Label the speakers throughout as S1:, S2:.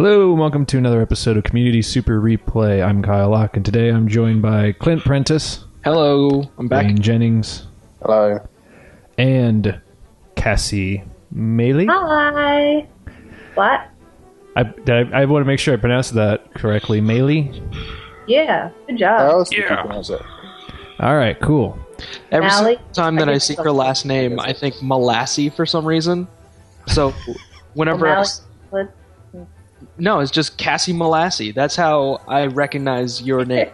S1: Hello, and welcome to another episode of Community Super Replay. I'm Kyle Locke, and today I'm joined by Clint Prentice.
S2: Hello, I'm back.
S1: Wayne Jennings.
S3: Hello.
S1: And Cassie Maley.
S4: Hi. What?
S1: I want to make sure I pronounced that correctly. Maley?
S4: Yeah, good job.
S3: How else do you pronounce it?
S1: All right, cool.
S2: Every
S4: Mally?
S2: single time that I see her last name, I think Malassie for some reason. So whenever No, it's just Cassie Malassie. That's how I recognize your name.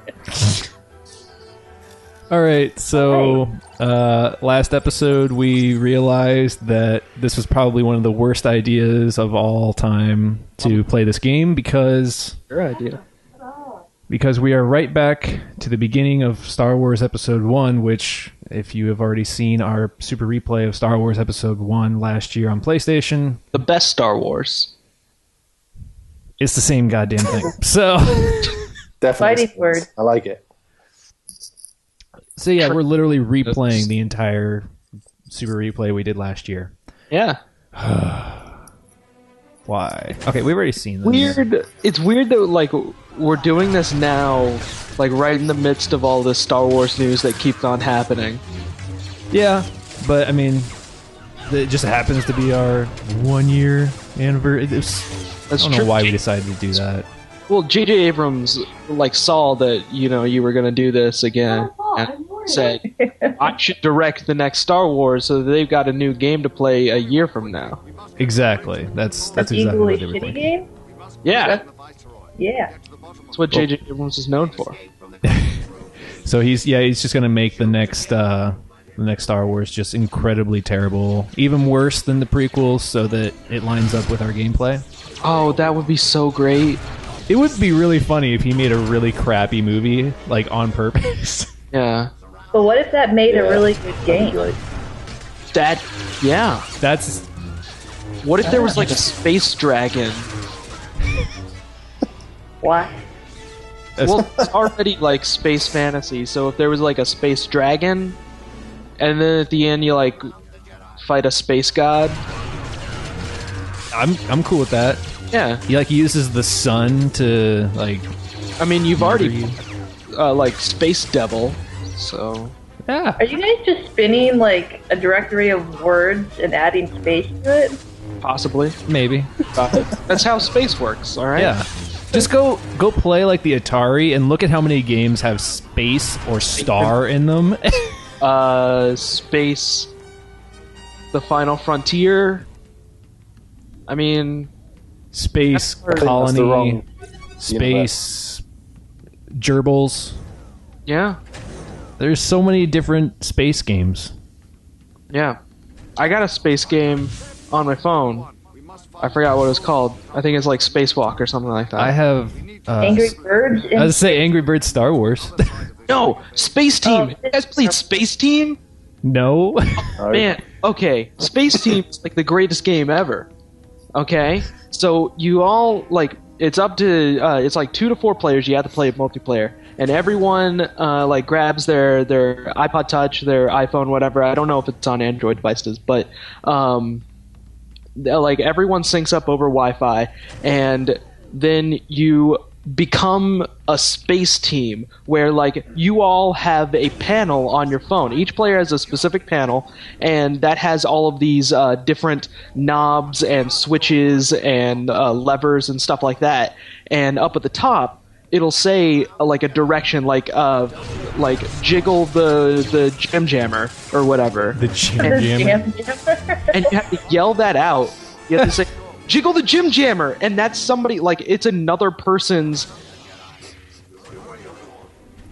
S1: All right, so last episode we realized that this was probably one of the worst ideas of all time to play this game because
S2: Your idea.
S1: we are right back to the beginning of Star Wars Episode 1, which, if you have already seen our Super Replay of Star Wars Episode 1 last year on PlayStation...
S2: The best Star Wars.
S1: It's the same goddamn thing. So...
S3: Definitely.
S4: Fighting word.
S3: I like it.
S1: So yeah, we're literally replaying the entire Super Replay we did last year.
S2: Yeah.
S1: Why? Okay, we've already seen this.
S2: Weird. It's weird that like we're doing this now, like right in the midst of all this Star Wars news that keeps on happening.
S1: Yeah, but I mean, it just happens to be our 1 year anniversary. I don't know why we decided to do that.
S2: Well, J.J. Abrams like saw that you were going to do this again and said, "I should direct the next Star Wars, so that they've got a new game to play a year from now."
S1: Exactly. That's exactly
S4: equally
S1: what they were
S4: shitty
S1: thinking.
S4: game?
S2: Yeah,
S4: Yeah.
S2: that's what J.J. Abrams is known for.
S1: So he's just gonna make the next Star Wars just incredibly terrible, even worse than the prequels, so that it lines up with our gameplay.
S2: Oh, that would be so great.
S1: It would be really funny if he made a really crappy movie, like on purpose.
S2: Yeah.
S4: But what if that made a really good game?
S1: That's
S2: What if there was like a space dragon?
S4: What?
S2: Well, it's already like space fantasy, so if there was like a space dragon, and then at the end you like fight a space god.
S1: I'm cool with that.
S2: Yeah.
S1: He uses the sun to like.
S2: I mean, you've already like Space Devil, so
S1: Yeah.
S4: Are you guys just spinning like a directory of words and adding space to it?
S2: possibly.
S1: Maybe.
S2: That's how space works, alright?
S1: Yeah. Just go play like the Atari and look at how many games have space or star in them.
S2: Space... The Final Frontier... I mean...
S1: Space
S3: That's the wrong
S1: Space Gerbils.
S2: Yeah.
S1: There's so many different space games.
S2: Yeah. I got a space game on my phone. I forgot what it was called. I think it's like Spacewalk or something like that.
S1: I have
S4: Angry Birds?
S1: I was say Angry Birds Star Wars.
S2: No! Space Team! You guys played Space Team?
S1: No.
S2: Man, okay. Space Team is like the greatest game ever. Okay? So you all, like, it's up to, it's like 2 to 4 players, you have to play multiplayer. And everyone, like, grabs their iPod Touch, their iPhone, whatever. I don't know if it's on Android devices, but, like, everyone syncs up over Wi-Fi, and then you become a space team where like you all have a panel on your phone. Each player has a specific panel, and that has all of these different knobs and switches and levers and stuff like that. And up at the top, it'll say like a direction, like jiggle the gem jammer or whatever.
S1: The Jam Jammer.
S2: And you have to yell that out. You have to say, "Jiggle the Jim Jammer," and that's somebody, like, it's another person's...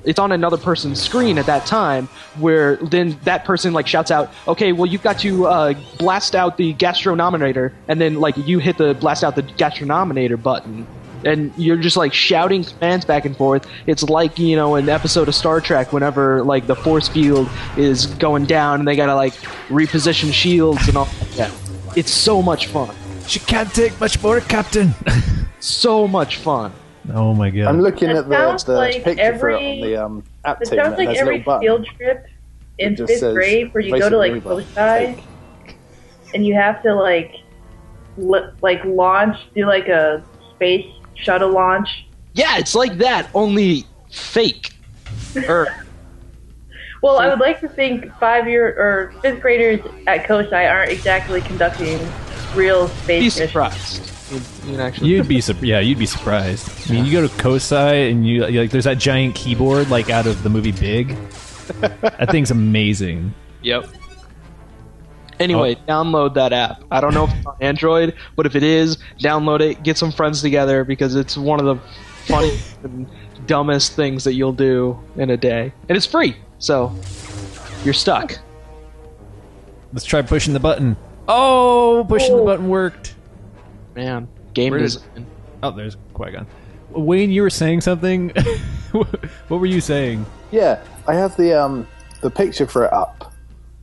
S2: It's on another person's screen at that time, where then that person, like, shouts out, "Okay, well, you've got to blast out the gastronominator," and then, like, you hit the blast out the gastronominator button. And you're just, like, shouting commands back and forth. It's like, an episode of Star Trek whenever, like, the force field is going down and they gotta, like, reposition shields and all that. It's so much fun.
S1: She can't take much more, Captain.
S2: So much fun.
S1: Oh my god.
S3: I'm looking at the
S4: like
S3: picture for it on the app
S4: It
S3: team.
S4: sounds like every field trip in
S3: It just
S4: 5th
S3: says
S4: grade where you go to like
S3: basic
S4: Cosi and you have to like launch, do like a space shuttle launch.
S2: Yeah, it's like that, only fake.
S4: Well, I would like to think 5th graders at COSI aren't exactly conducting real space
S2: Be
S4: missions.
S2: surprised. You'd actually.
S1: You'd be surprised. I mean, you go to COSI and you like there's that giant keyboard like out of the movie Big. That thing's amazing.
S2: Yep. Anyway, download that app. I don't know if it's on Android, but if it is, download it, get some friends together, because it's one of the funniest and dumbest things that you'll do in a day. And it's free, so you're stuck.
S1: Let's try pushing the button. Oh, pushing the button worked.
S2: Man, game
S1: Where did-
S2: design.
S1: Oh, there's Qui-Gon. Wayne, you were saying something? What were you saying?
S3: Yeah, I have the picture for it up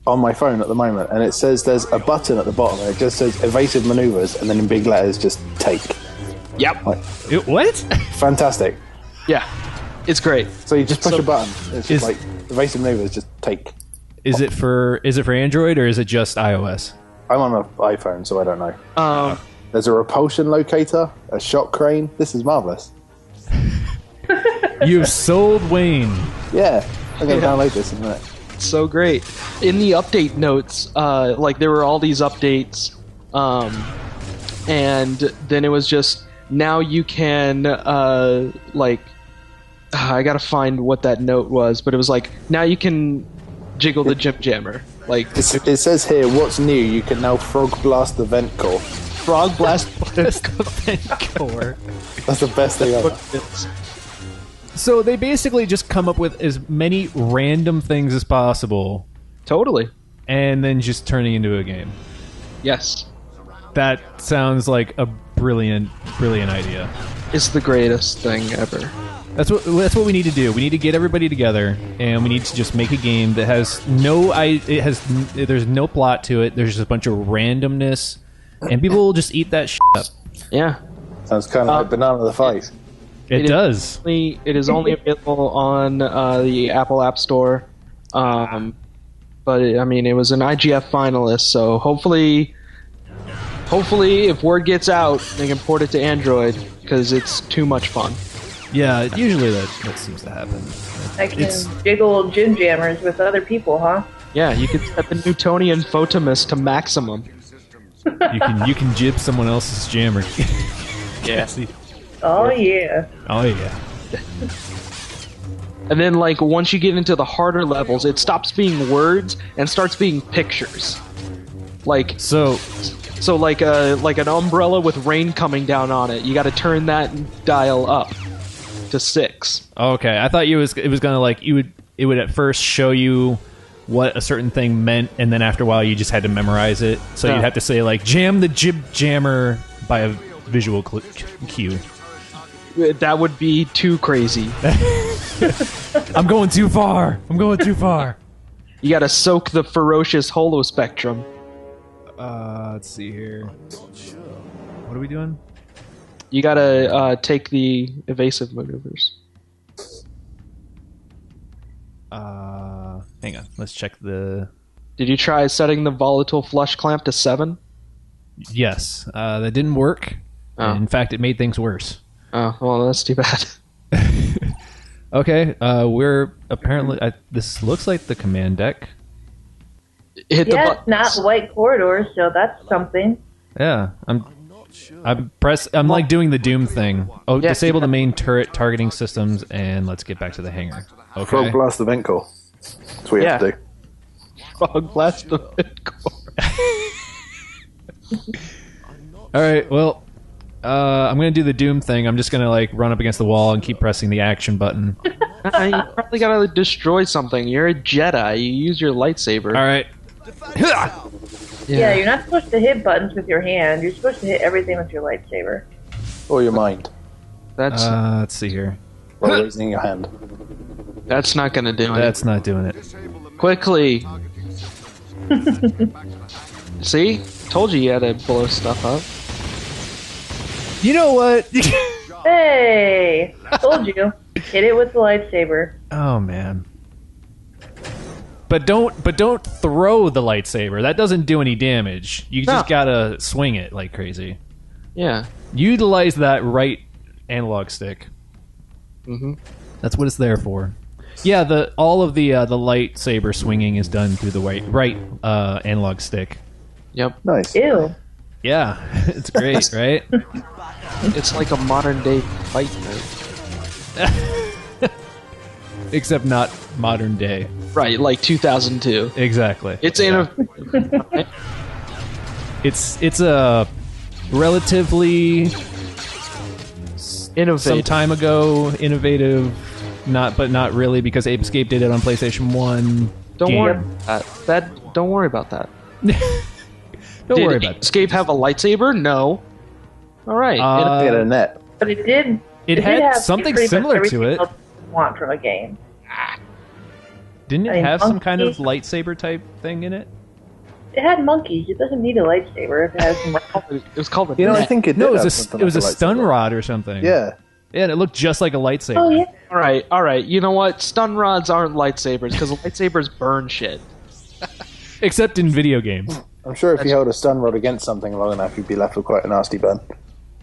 S3: on my phone at the moment, and it says there's a button at the bottom, and it just says evasive maneuvers, and then in big letters, just take.
S2: Yep.
S3: Like,
S1: What?
S3: fantastic.
S2: Yeah. It's great.
S3: So you just push a button. It's
S1: is-
S3: just like evasive maneuvers, just take.
S1: Is it for Android or is it just iOS?
S3: I'm on an iPhone, so I don't know. There's a repulsion locator, a shock crane. This is marvelous.
S1: You've sold Wayne.
S3: Yeah, I'm gonna download this in a minute.
S2: So great. In the update notes, like there were all these updates, and then it was just now you can I gotta find what that note was, but it was like now you can jiggle the Jim Jammer. Like
S3: It says here, what's new? You can now frog blast the vent core.
S2: frog blast.
S1: Core.
S3: That's the best thing ever.
S1: So they basically just come up with as many random things as possible
S2: Totally.
S1: and then just turning into a game.
S2: Yes.
S1: That sounds like a brilliant idea.
S2: It's the greatest thing ever.
S1: That's what we need to do. We need to get everybody together, and we need to just make a game that has there's no plot to it. There's just a bunch of randomness, and people will just eat that shit up.
S2: Yeah.
S3: Sounds kind of like Banana the Fight.
S1: It does.
S2: It is only available on the Apple App Store, but it was an IGF finalist. So hopefully, if word gets out, they can port it to Android because it's too much fun.
S1: Yeah, usually that seems to happen.
S4: I can jiggle Jim Jammers with other people, huh?
S2: Yeah, you can set the Newtonian photomus to maximum.
S1: You can jib someone else's jammer.
S2: Yeah.
S4: Oh, yeah.
S1: Oh yeah.
S2: And then, like, once you get into the harder levels, it stops being words and starts being pictures. Like
S1: So
S2: like an umbrella with rain coming down on it. You got to turn that dial up to 6.
S1: okay, I thought it was gonna like it would at first show you what a certain thing meant, and then after a while you just had to memorize it. So
S2: Yeah.
S1: you'd have to say like jam the jib jammer by a visual cue.
S2: That would be too crazy.
S1: I'm going too far.
S2: You got to soak the ferocious holospectrum.
S1: Let's see here. What are we doing?
S2: You got to take the evasive maneuvers.
S1: Hang on. Let's check the.
S2: Did you try setting the volatile flush clamp to 7?
S1: Yes, that didn't work.
S2: Oh.
S1: In fact, it made things worse.
S2: Oh, well, that's too bad.
S1: Okay, we're apparently. This looks like the command deck.
S2: Hit the
S4: Yeah,
S2: button.
S4: it's not the white corridor, so that's something.
S1: Yeah, I'm like doing the Doom thing. Oh,
S2: Yeah.
S1: disable the main turret targeting systems, and let's get back to the hangar. Okay.
S3: Frog blast the vent core. That's what you have to do.
S2: Frog blast the midcore.
S1: All right. Well, I'm gonna do the Doom thing. I'm just gonna like run up against the wall and keep pressing the action button.
S2: You probably got to destroy something. You're a Jedi. You use your lightsaber.
S1: All right.
S4: Yeah, you're not supposed to hit buttons with your hand. You're supposed to hit everything with your lightsaber.
S3: Or your mind.
S2: That's
S1: Let's see here.
S3: Or raising your hand.
S2: that's not going to do it.
S1: That's not doing it.
S2: Quickly. See? Told you had to blow stuff up.
S1: You know what?
S4: Hey! Told you. Hit it with the lightsaber.
S1: Oh man. But don't throw the lightsaber. That doesn't do any damage. You just gotta swing it like crazy.
S2: Yeah.
S1: Utilize that right analog stick.
S2: Mm-hmm.
S1: That's what it's there for. Yeah, all of the lightsaber swinging is done through the right analog stick.
S2: Yep.
S3: Nice.
S4: Ew.
S1: Yeah, it's great, right?
S2: It's like a modern day fight mode.
S1: Except not modern day.
S2: Right, like 2002.
S1: Exactly.
S2: It's
S1: It's a relatively
S2: innovative.
S1: some time ago innovative, but not really because Ape Escape did it on PlayStation 1.
S2: Don't
S1: game.
S2: worry about that. Don't worry about that.
S1: Don't worry
S2: Did
S1: about it.
S2: Escape have a lightsaber? No. All right.
S3: Get a net.
S4: But it did.
S1: It had
S4: did have
S1: something
S4: pretty much
S1: similar to
S4: everything
S1: it.
S4: else you want from a game.
S1: Didn't
S4: I
S1: it
S4: mean,
S1: have some kind of
S4: monkey-
S1: lightsaber type thing in it?
S4: It had monkeys. It doesn't need a lightsaber if it has some.
S2: It was called a
S3: You know, I
S2: net.
S3: think it did
S1: No, it
S3: have
S1: was
S3: something
S1: it was a
S3: like
S1: stun
S3: lightsaber.
S1: rod or something.
S3: Yeah.
S1: Yeah, and it looked just like a lightsaber.
S4: Oh yeah.
S2: All right. You know what? Stun rods aren't lightsabers because lightsabers burn shit.
S1: Except in video games.
S3: I'm sure if you held a stun rod against something long enough, you'd be left with quite a nasty burn.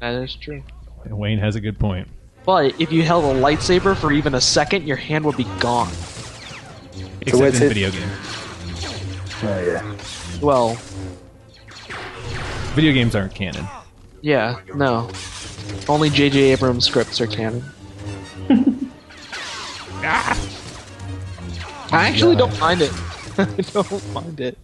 S2: That is true.
S1: And Wayne has a good point.
S2: But if you held a lightsaber for even a second, your hand would be gone.
S1: Except
S3: where's
S1: in
S3: it?
S1: video games.
S3: Oh, yeah.
S2: Well,
S1: Video games aren't canon.
S2: yeah, no. Only J.J. Abrams scripts are canon. I actually don't mind it. I don't mind it.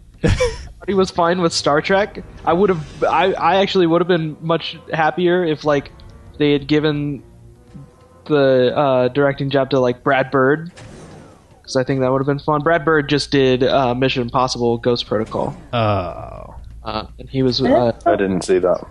S2: He was fine with Star Trek. I actually would have been much happier if like they had given the directing job to like Brad Bird, because I think that would have been fun. Brad Bird just did Mission Impossible: Ghost Protocol,
S1: Oh.
S2: and he was
S3: I didn't see that.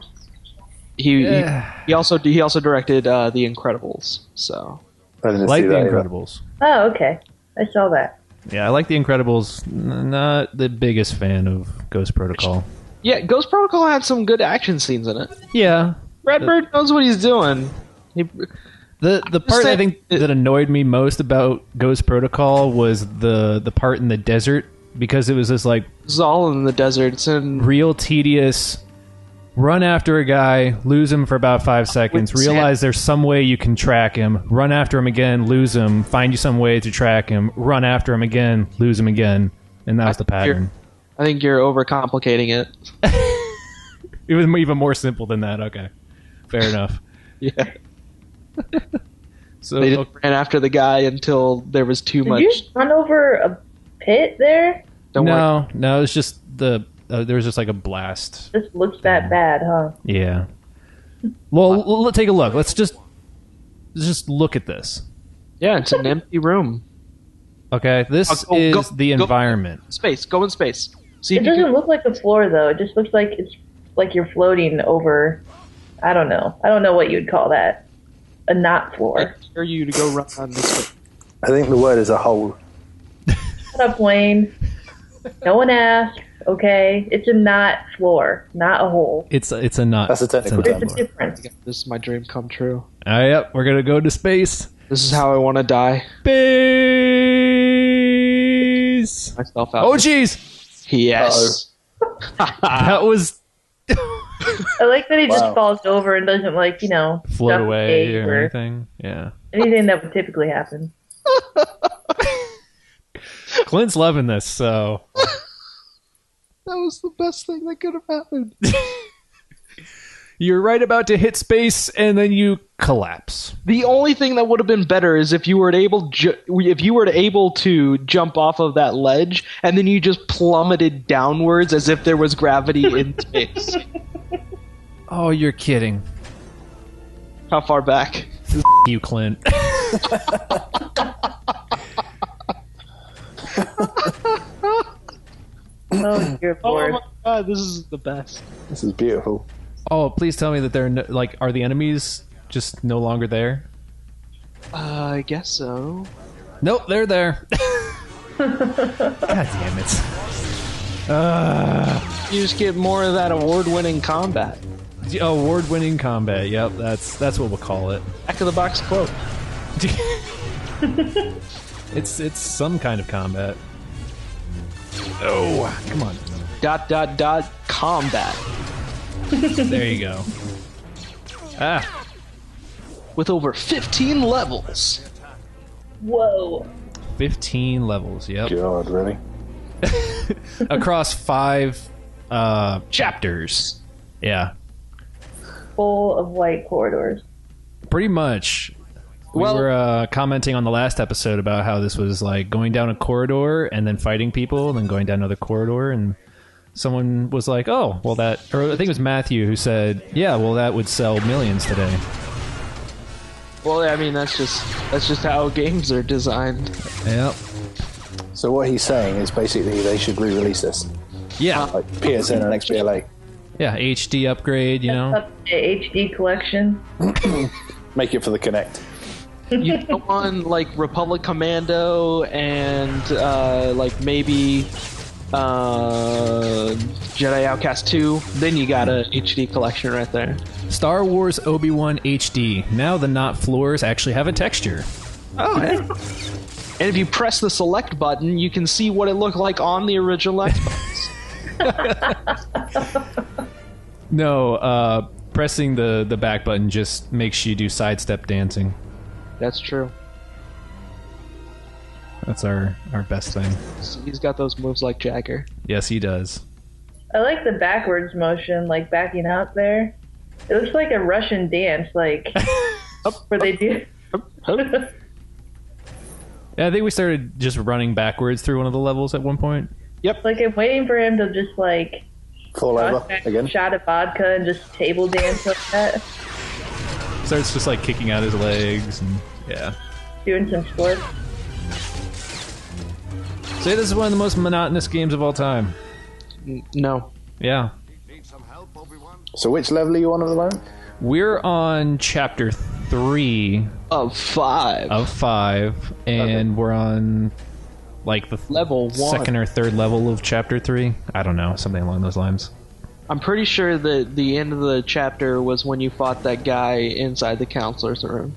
S2: he also directed The Incredibles. So
S3: I didn't
S1: Like
S3: see
S1: The
S3: that either.
S1: Incredibles.
S4: Oh, okay. I saw that.
S1: Yeah, I like The Incredibles. Not the biggest fan of Ghost Protocol.
S2: yeah, Ghost Protocol had some good action scenes in it.
S1: Yeah.
S2: Brad Bird knows what he's doing.
S1: The part I think that annoyed me most about Ghost Protocol was the part in the desert, because it was this like
S2: It's all in the deserts and
S1: real tedious run after a guy, lose him for about 5 seconds,
S2: With
S1: realize there's some way you can track him, run after him again, lose him, find you some way to track him, run after him again, lose him again, and that was the pattern.
S2: I think you're overcomplicating it.
S1: It was even more simple than that. Okay, fair enough.
S2: Yeah.
S1: So
S2: They just ran after the guy until there was too
S4: Did
S2: much.
S4: you run over a pit there?
S2: Don't worry.
S1: no, it's just there was just like a blast.
S4: This looks that bad, huh?
S1: Yeah. Well, let's take a look. Let's just look at this.
S2: Yeah, it's an empty room.
S1: Okay, this
S2: Go-
S1: is
S2: go-
S1: the
S2: go-
S1: environment.
S2: Space. Go in space. See
S4: It
S2: if you
S4: doesn't
S2: can.
S4: look like a floor though. It just looks like it's like you're floating over. I don't know. I don't know what you'd call that. A not
S2: I
S4: floor.
S2: dare you to go run on this way.
S3: I think the word is a hole.
S4: Shut up, Wayne. No one asked. Okay, it's a not floor, not a hole.
S1: It's a not.
S3: That's a technical
S1: it's
S3: term.
S4: There's a difference.
S2: This is my dream come true.
S1: Yep, we're gonna go to space.
S2: This is how I want to die.
S1: Space.
S2: Myself out.
S1: Oh, jeez,
S2: Yes.
S1: that was
S4: I like that he just
S3: Wow.
S4: falls over and doesn't
S1: float away
S4: suffocate
S1: or anything. Yeah,
S4: anything that would typically happen.
S1: Clint's loving this. So
S2: That was the best thing that could have happened.
S1: you're right about to hit space, and then you collapse.
S2: The only thing that would have been better is if you were able to jump off of that ledge and then you just plummeted downwards as if there was gravity in space.
S1: Oh, you're kidding.
S2: How far back?
S1: You, Clint.
S4: Oh, dear
S2: Oh
S4: Lord.
S2: my god, this is the best.
S3: This is beautiful.
S1: Oh, please tell me that they're are the enemies just no longer there?
S2: I guess so.
S1: Nope, they're there. God damn it.
S2: You just get more of that award-winning combat.
S1: Award-winning combat. Yep, that's what we'll call it.
S2: Back of the box quote.
S1: It's some kind of combat. Oh, come on. ...
S2: combat.
S1: There you go. Ah,
S2: with over 15 levels.
S4: Whoa.
S1: 15 levels. Yep.
S3: God, really?
S1: Across 5 chapters. Yeah.
S4: Full of white corridors.
S1: Pretty much. We were commenting on the last episode about how this was like going down a corridor and then fighting people and then going down another corridor, and someone was like, oh, well that, or I think it was Matthew who said, yeah, well that would sell millions today.
S2: Well, I mean, that's just how games are designed.
S1: Yep.
S3: So what he's saying is basically they should re-release this.
S1: Yeah.
S3: Like PSN and XBLA.
S1: Yeah, HD upgrade, you know.
S4: Up to HD collection.
S3: Make it for the Kinect.
S2: You go on like Republic Commando and like maybe Jedi Outcast 2, then you got a HD collection right there.
S1: Star Wars Obi-Wan HD. Now the not floors actually have a texture.
S2: Oh, yeah. And if you press the select button, you can see what it looked like on the original Xbox.
S1: No, pressing the back button just makes you do sidestep dancing.
S2: That's true.
S1: That's our best thing.
S2: So he's got those moves like Jagger.
S1: Yes, he does.
S4: I like the backwards motion, like backing out there. It looks like a Russian dance, like where they do.
S1: Yeah, I think we started just running backwards through one of the levels at one point.
S2: Yep.
S4: Like I'm waiting for him to just like
S3: Fall over again.
S4: shot of vodka and just table dance like that,
S1: Starts just like kicking out his legs and yeah.
S4: doing some splits.
S1: Say this is one of the most monotonous games of all time.
S2: No.
S1: Yeah.
S3: So which level are you on at the moment?
S1: We're on chapter 3
S2: Of 5.
S1: of 5, and we're on like the
S2: Level 1.
S1: second or third level of chapter 3. I don't know, something along those lines.
S2: I'm pretty sure that the end of the chapter was when you fought that guy inside the counselor's room.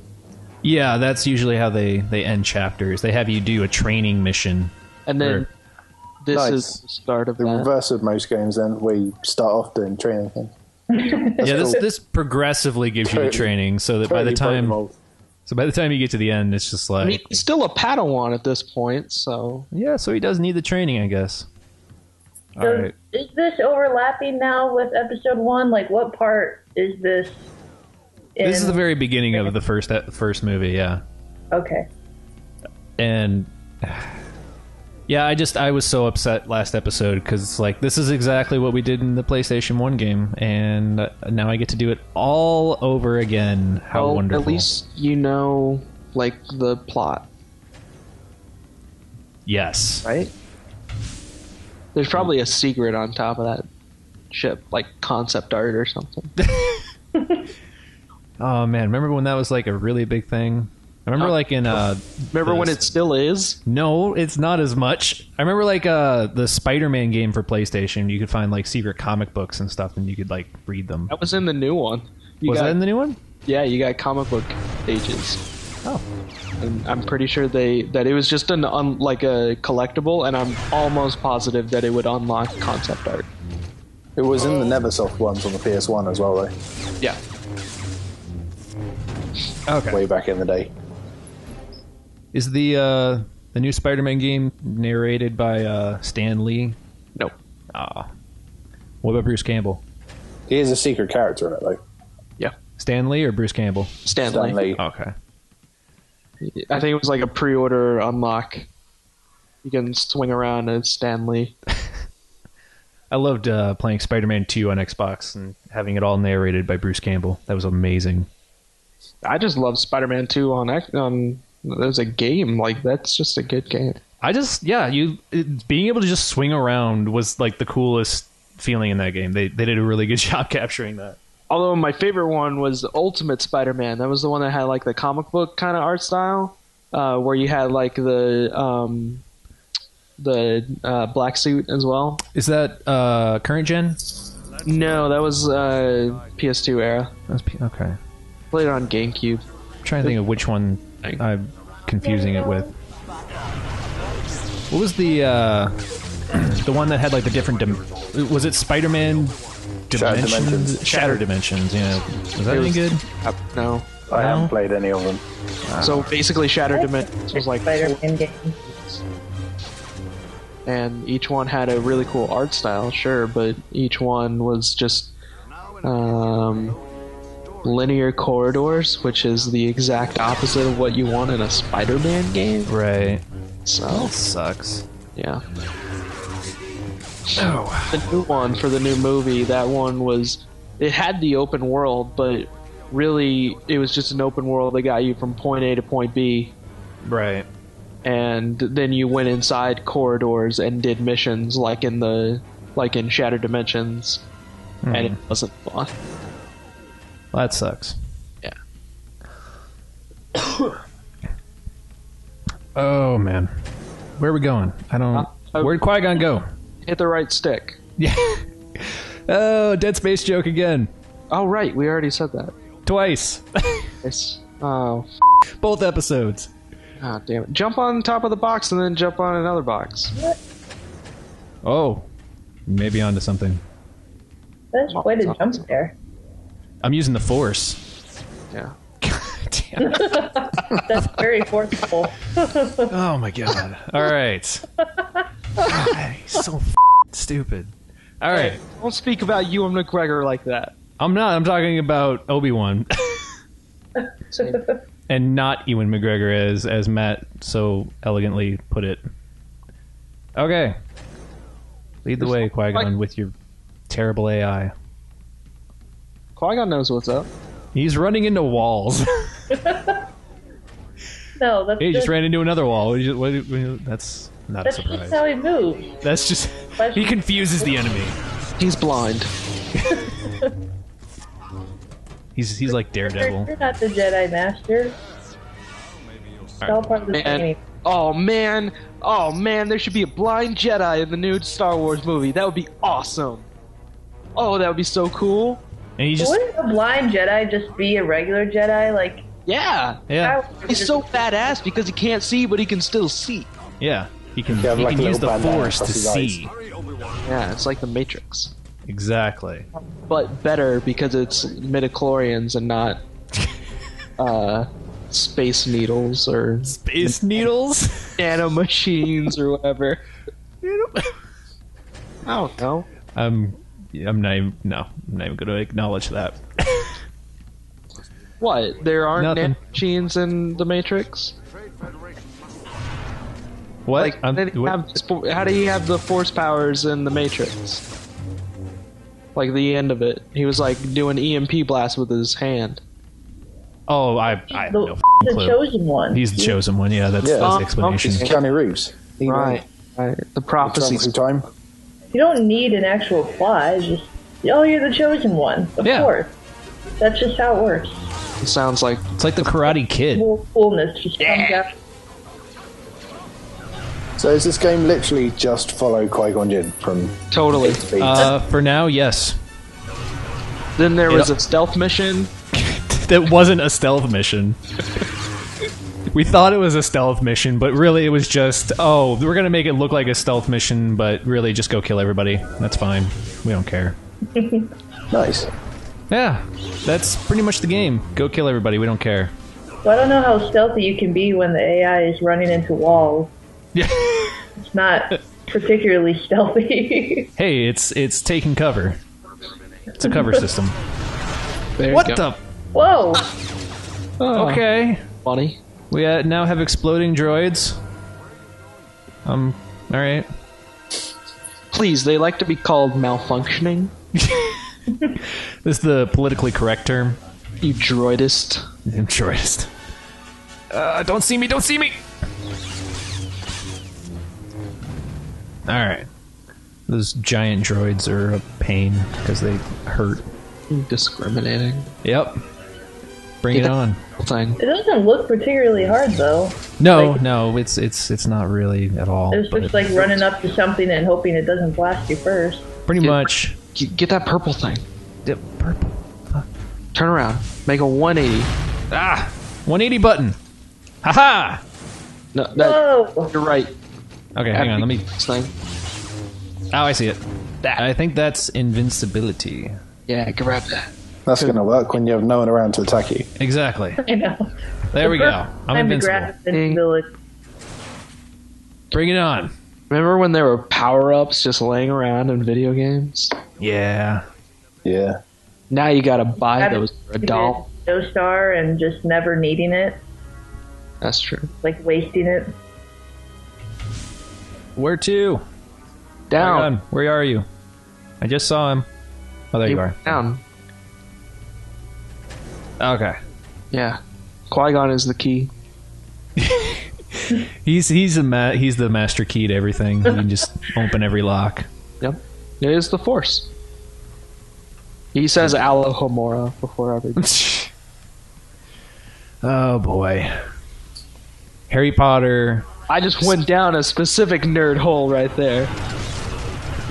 S1: Yeah, that's usually how they end chapters. They have you do a training mission.
S2: And then
S1: Or-
S2: this
S3: Nice.
S2: is the start of
S3: The
S2: that.
S3: reverse of most games then, where you start off doing training things.
S1: Yeah, this progressively gives you the
S3: Totally-
S1: training, so that by the time you get to the end, it's just
S2: I mean,
S1: like,
S2: he's still a Padawan at this point, so...
S1: yeah, so he does need the training, I guess. All
S4: So
S1: right.
S4: is this overlapping now with episode 1? Like, what part is this?
S1: This is
S4: in?
S1: the very beginning of the first movie, yeah.
S4: Okay.
S1: And yeah, I was so upset last episode because it's like, this is exactly what we did in the PlayStation 1 game, and now I get to do it all over again. How
S2: Well,
S1: wonderful.
S2: at least you know, like, the plot,
S1: Yes.
S2: right? There's probably a secret on top of that ship, like concept art or something.
S1: Oh man, remember when that was like a really big thing? I remember like in
S2: Remember when it still is?
S1: No, it's not as much. I remember like the Spider-Man game for PlayStation. You could find like secret comic books and stuff, and you could like read them.
S2: That was in the new one.
S1: Was that in the new one?
S2: Yeah, you got comic book pages.
S1: Oh,
S2: And I'm pretty sure that it was just like a collectible, and I'm almost positive that it would unlock concept art.
S3: It was in the Neversoft ones on the PS1 as well, though.
S2: Yeah.
S1: okay.
S3: Way back in the day.
S1: Is the new Spider-Man game narrated by Stan Lee?
S2: No.
S1: Ah. What about Bruce Campbell?
S3: He is a secret character in it, though.
S2: Yeah.
S1: Stan Lee or Bruce Campbell?
S2: Stanley.
S3: Stan Lee.
S1: Okay.
S2: I think it was like a pre-order unlock. You can swing around as Stanley.
S1: I loved playing Spider-Man 2 on Xbox and having it all narrated by Bruce Campbell. That was amazing.
S2: I just love Spider-Man 2 on as a game. Like, that's just a good game.
S1: Being able to just swing around was like the coolest feeling in that game. They did a really good job capturing that.
S2: Although my favorite one was Ultimate Spider-Man. That was the one that had like the comic book kind of art style, where you had like the black suit as well.
S1: Is that current gen?
S2: No, that was PS2 era.
S1: Okay.
S2: Played it on GameCube.
S1: I'm trying to think of which one I'm confusing it with. What was the one that had like the different... was it Spider-Man Shattered Dimensions. Yeah, was that any good?
S2: No.
S3: I haven't played any of them.
S2: So basically, Shattered Dimensions was like
S4: Spider-Man game.
S2: and each one had a really cool art style, sure, but each one was just linear corridors, which is the exact opposite of what you want in a Spider-Man game.
S1: Right.
S2: So
S1: That sucks.
S2: yeah.
S1: Oh.
S2: The new one for the new movie, that one was, it had the open world, but really it was just an open world that got you from point A to point B,
S1: Right.
S2: and then you went inside corridors and did missions like in Shattered Dimensions, and it wasn't fun.
S1: Well, that sucks.
S2: Yeah.
S1: Oh man, where are we going? I don't. Where'd Qui-Gon go?
S2: Hit the right stick.
S1: Yeah. Oh, Dead Space joke again.
S2: Oh right, we already said that.
S1: Twice.
S2: It's oh,
S1: Both episodes.
S2: God damn it! Jump on top of the box and then jump on another box.
S1: Oh, maybe onto something.
S4: That's quite a jump there.
S1: I'm using the Force.
S2: Yeah.
S1: Damn it.
S4: That's very forceful.
S1: Oh my god. All right. God, he's so stupid. All right.
S2: Don't speak about Ewan McGregor like that.
S1: I'm not. I'm talking about Obi-Wan. And not Ewan McGregor, as Matt so elegantly put it. Okay. Lead the way, Qui-Gon, with your terrible AI.
S2: Qui-Gon knows what's up.
S1: He's running into walls.
S4: No, that's
S1: He just ran into another wall. That's not a
S4: that's
S1: surprise.
S4: just how he moves.
S1: That's just... He confuses the enemy.
S2: He's blind.
S1: He's like Daredevil.
S4: You're not the Jedi Master. It's all part of the training.
S2: Oh man, there should be a blind Jedi in the new Star Wars movie. That would be awesome. Oh, that would be so cool.
S1: And he just...
S4: Wouldn't a blind Jedi just be a regular Jedi? Like,
S2: Yeah.
S1: Yeah.
S2: He's so badass because he can't see, but he can still see.
S1: Yeah. He can,
S3: Yeah,
S1: he
S3: like
S1: can
S3: a
S1: use the
S3: little bandana
S1: Force to
S3: across his eyes.
S1: see.
S2: Yeah, it's like the Matrix.
S1: Exactly.
S2: But better because it's midichlorians and not space needles or
S1: Space needles?
S2: nanomachines or whatever. I don't know.
S1: I'm not even going to acknowledge that.
S2: What? There aren't
S1: Nothing.
S2: nanomachines in the Matrix?
S1: What?
S2: Like, how do you have the force powers in the Matrix? Like the end of it, he was like doing EMP blasts with his hand.
S1: Oh, I have no
S4: the
S1: clue.
S4: chosen one.
S1: He's the chosen one. Yeah, that's the explanation.
S3: It's Keanu Reeves.
S2: Right. The
S3: Travels
S2: prophecies.
S3: through time.
S4: You don't need an actual plot. It's just, oh, you're the chosen one. Of
S1: Yeah.
S4: course. That's just how it works.
S2: It sounds like
S1: It's like the Karate Kid.
S4: Coolness just comes out.
S3: So is this game literally just follow Qui-Gon Jinn from
S2: totally.
S3: speed?
S1: For now, yes.
S2: Then there was a stealth mission.
S1: That wasn't a stealth mission. We thought it was a stealth mission, but really it was just, oh, we're going to make it look like a stealth mission, but really just go kill everybody. That's fine. We don't care.
S3: Nice.
S1: Yeah, that's pretty much the game. Go kill everybody. We don't care.
S4: So I don't know how stealthy you can be when the AI is running into walls.
S1: Yeah.
S4: It's not particularly stealthy.
S1: Hey, it's taking cover. It's a cover system.
S2: There
S1: What
S2: you go.
S1: the?
S4: Whoa!
S2: Oh,
S1: Okay.
S2: funny.
S1: We now have exploding droids. All right.
S2: Please, they like to be called malfunctioning.
S1: This is the politically correct term.
S2: You droidist.
S1: I'm droidist. Don't see me! Don't see me! All right. Those giant droids are a pain because they hurt.
S2: You discriminating.
S1: Yep. Bring it on.
S2: Thing.
S4: It doesn't look particularly hard, though.
S1: No,
S4: Like-
S1: no, it's not really at all.
S4: It's
S1: but
S4: just like running up to something and hoping it doesn't blast you first.
S1: pretty much.
S2: Get that purple thing.
S1: Yep, purple.
S2: Turn around. Make a 180.
S1: 180 button. Haha.
S2: No,
S4: Whoa!
S2: you're right.
S1: Okay, hang on. Let me.
S2: This thing.
S1: Oh, I see it.
S2: that.
S1: I think that's invincibility.
S2: Yeah, grab that.
S3: That's going to work when you have no one around to attack you.
S1: Exactly.
S4: I know.
S1: There we go. I'm invincible.
S4: Invincibility.
S1: Bring it on.
S2: Remember when there were power-ups just laying around in video games?
S1: Yeah.
S3: Yeah.
S2: Now you gotta buy those for a doll.
S4: No star and just never needing it,
S2: That's true.
S4: like wasting it.
S1: Where to?
S2: Down.
S1: Where are you? I just saw him. Oh, there you are.
S2: Down.
S1: Okay.
S2: Yeah. Qui-Gon is the key.
S1: He's the master key to everything. He can just open every lock.
S2: Yep. It is the Force. He says Alohomora before everything.
S1: Oh boy. Harry Potter.
S2: I just went down a specific nerd hole right there.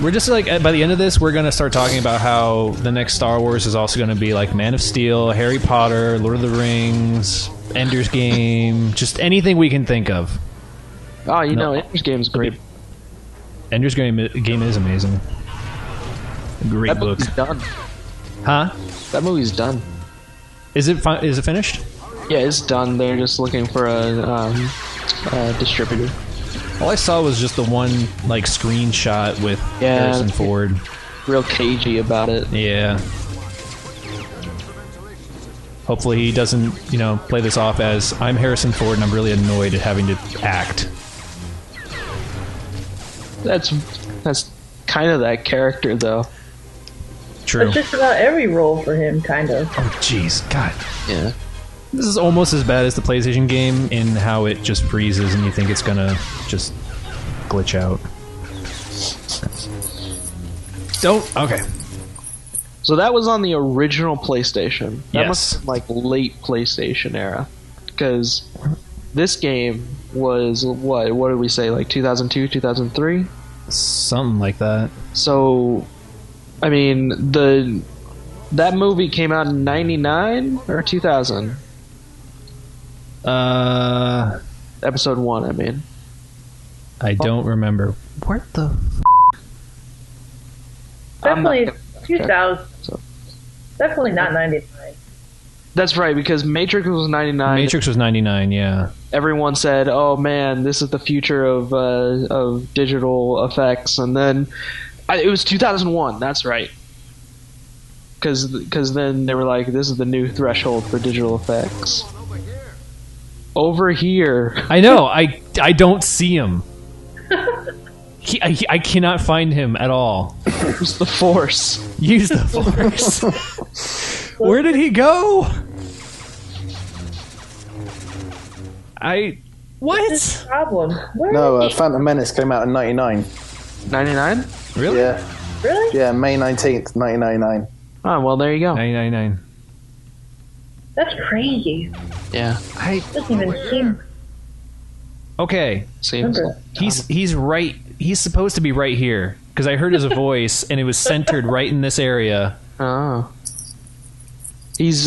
S1: We're just like, by the end of this, we're going to start talking about how the next Star Wars is also going to be like Man of Steel, Harry Potter, Lord of the Rings, Ender's Game, just anything we can think of.
S2: Oh, you know, Ender's Game is great.
S1: Ender's Game is amazing. Great
S2: That
S1: book.
S2: movie's done.
S1: Huh?
S2: That movie's done.
S1: Is it finished?
S2: Yeah, it's done. They're just looking for a distributor.
S1: All I saw was just the one like screenshot with Harrison Ford.
S2: Real cagey about it.
S1: Yeah. Hopefully he doesn't, play this off as I'm Harrison Ford and I'm really annoyed at having to act.
S2: That's kind of that character, though.
S1: True.
S4: It's just about every role for him, kind of.
S1: Oh, jeez. God.
S2: Yeah.
S1: This is almost as bad as the PlayStation game in how it just freezes and you think it's gonna just glitch out. Don't. Okay.
S2: So that was on the original PlayStation. That
S1: Yes.
S2: must have been like late PlayStation era. Because this game was, what did we say, like 2002, 2003?
S1: Something like that.
S2: So, I mean, that movie came out in 99 or 2000? Episode 1, I mean.
S1: I don't remember. Where the
S4: Definitely
S2: not
S4: 2000.
S2: so.
S4: Definitely not 99.
S2: That's right, because Matrix was 99.
S1: Matrix was 99, yeah.
S2: Everyone said, "Oh man, this is the future of digital effects," and then it was 2001. That's right, because then they were like, "This is the new threshold for digital effects." Over here,
S1: I know. I don't see him. I cannot find him at all.
S2: use the Force.
S1: Use the Force. Where did he go? What?
S4: What's the problem? Where
S3: No,
S4: is he?
S3: Phantom Menace came out in 99.
S2: 99.
S1: Really?
S3: Yeah.
S4: Really?
S3: Yeah, May 19th, 1999.
S2: Oh well, there you go.
S1: 999.
S4: That's crazy.
S2: Yeah,
S4: Doesn't even seem.
S1: Okay.
S2: seems.
S4: Remember.
S1: He's right. He's supposed to be right here because I heard his voice and it was centered right in this area.
S2: Oh, he's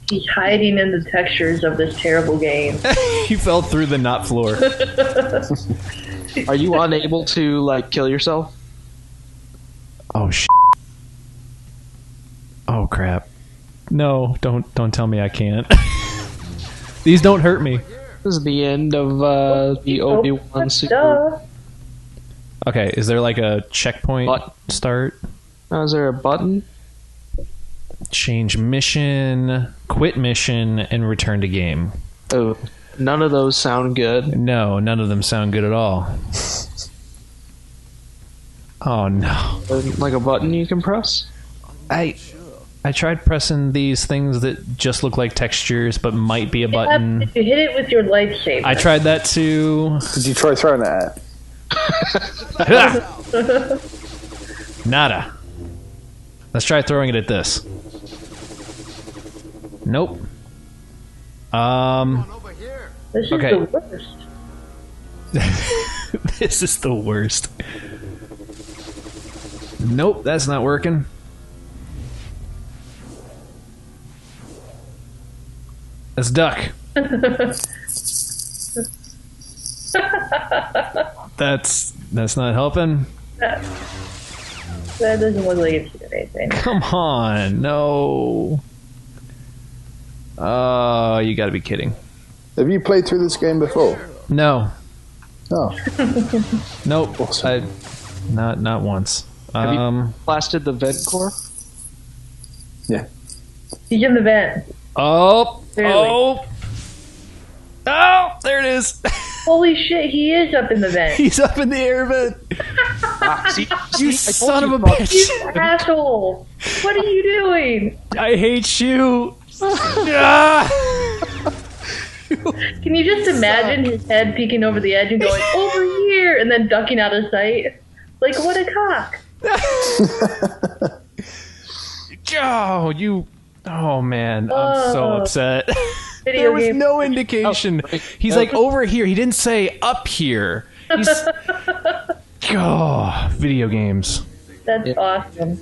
S4: He's hiding in the textures of this terrible game.
S1: He fell through the knot floor.
S2: Are you unable to like kill yourself?
S1: Oh shit. Oh crap. No, don't tell me I can't. These don't hurt me.
S2: This is the end of the Obi-Wan super.
S4: Duh.
S1: Okay, is there like a checkpoint
S2: What?
S1: start?
S2: Oh, is there a button?
S1: Change mission, quit mission, and return to game.
S2: Oh, none of those sound good.
S1: No, none of them sound good at all. Oh no.
S2: Like a button you can press?
S1: I tried pressing these things that just look like textures but might be a button.
S4: You hit it with your lightsaber.
S1: I tried that too.
S3: Did you try throwing it at?
S1: Nada. Let's try throwing it at this. Nope.
S4: This is
S1: okay.
S4: the worst.
S1: This is the worst. Nope, that's not working. Let's duck. That's not helping.
S4: That doesn't look like it's anything.
S1: Come on, no. Oh, you gotta be kidding.
S3: Have you played through this game before?
S1: No.
S3: Oh.
S1: Nope.
S3: Awesome.
S1: Not once.
S2: Have you blasted the vent core?
S3: Yeah.
S4: He's in the vent.
S1: Oh.
S4: Clearly.
S1: Oh. Oh, there it is.
S4: Holy shit, he is up in the vent.
S1: He's up in the air vent. You son of a bitch.
S4: You asshole. What are you doing?
S1: I hate you. Ah.
S4: Can you just imagine his head peeking over the edge and going, over here, and then ducking out of sight? Like, what a cock.
S1: Oh, you... Oh, man. I'm so upset. There was no indication. He's like, over here. He didn't say up here. He's... Oh, video games.
S4: That's awesome.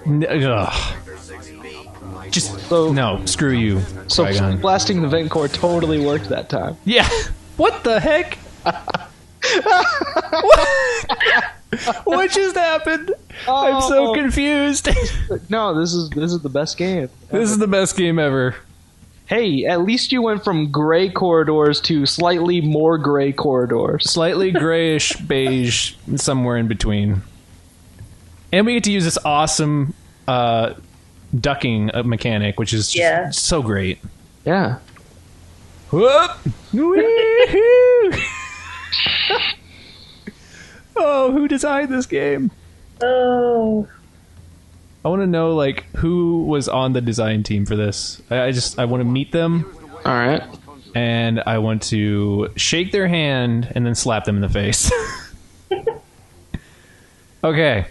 S1: Ugh. Just no, screw you.
S2: So
S1: Trigon.
S2: blasting the vent core totally worked that time.
S1: Yeah. What the heck? What just happened? I'm so confused.
S2: No, this is the best game.
S1: This is the best game ever.
S2: Hey, at least you went from gray corridors to slightly more gray corridors.
S1: Slightly grayish beige, somewhere in between. And we get to use this awesome ducking mechanic, which is just so great.
S2: Yeah.
S1: Whoop! Wee-hoo! Oh, who designed this game?
S4: Oh.
S1: I want to know, like, who was on the design team for this. I want to meet them.
S2: All right.
S1: And I want to shake their hand and then slap them in the face. Okay.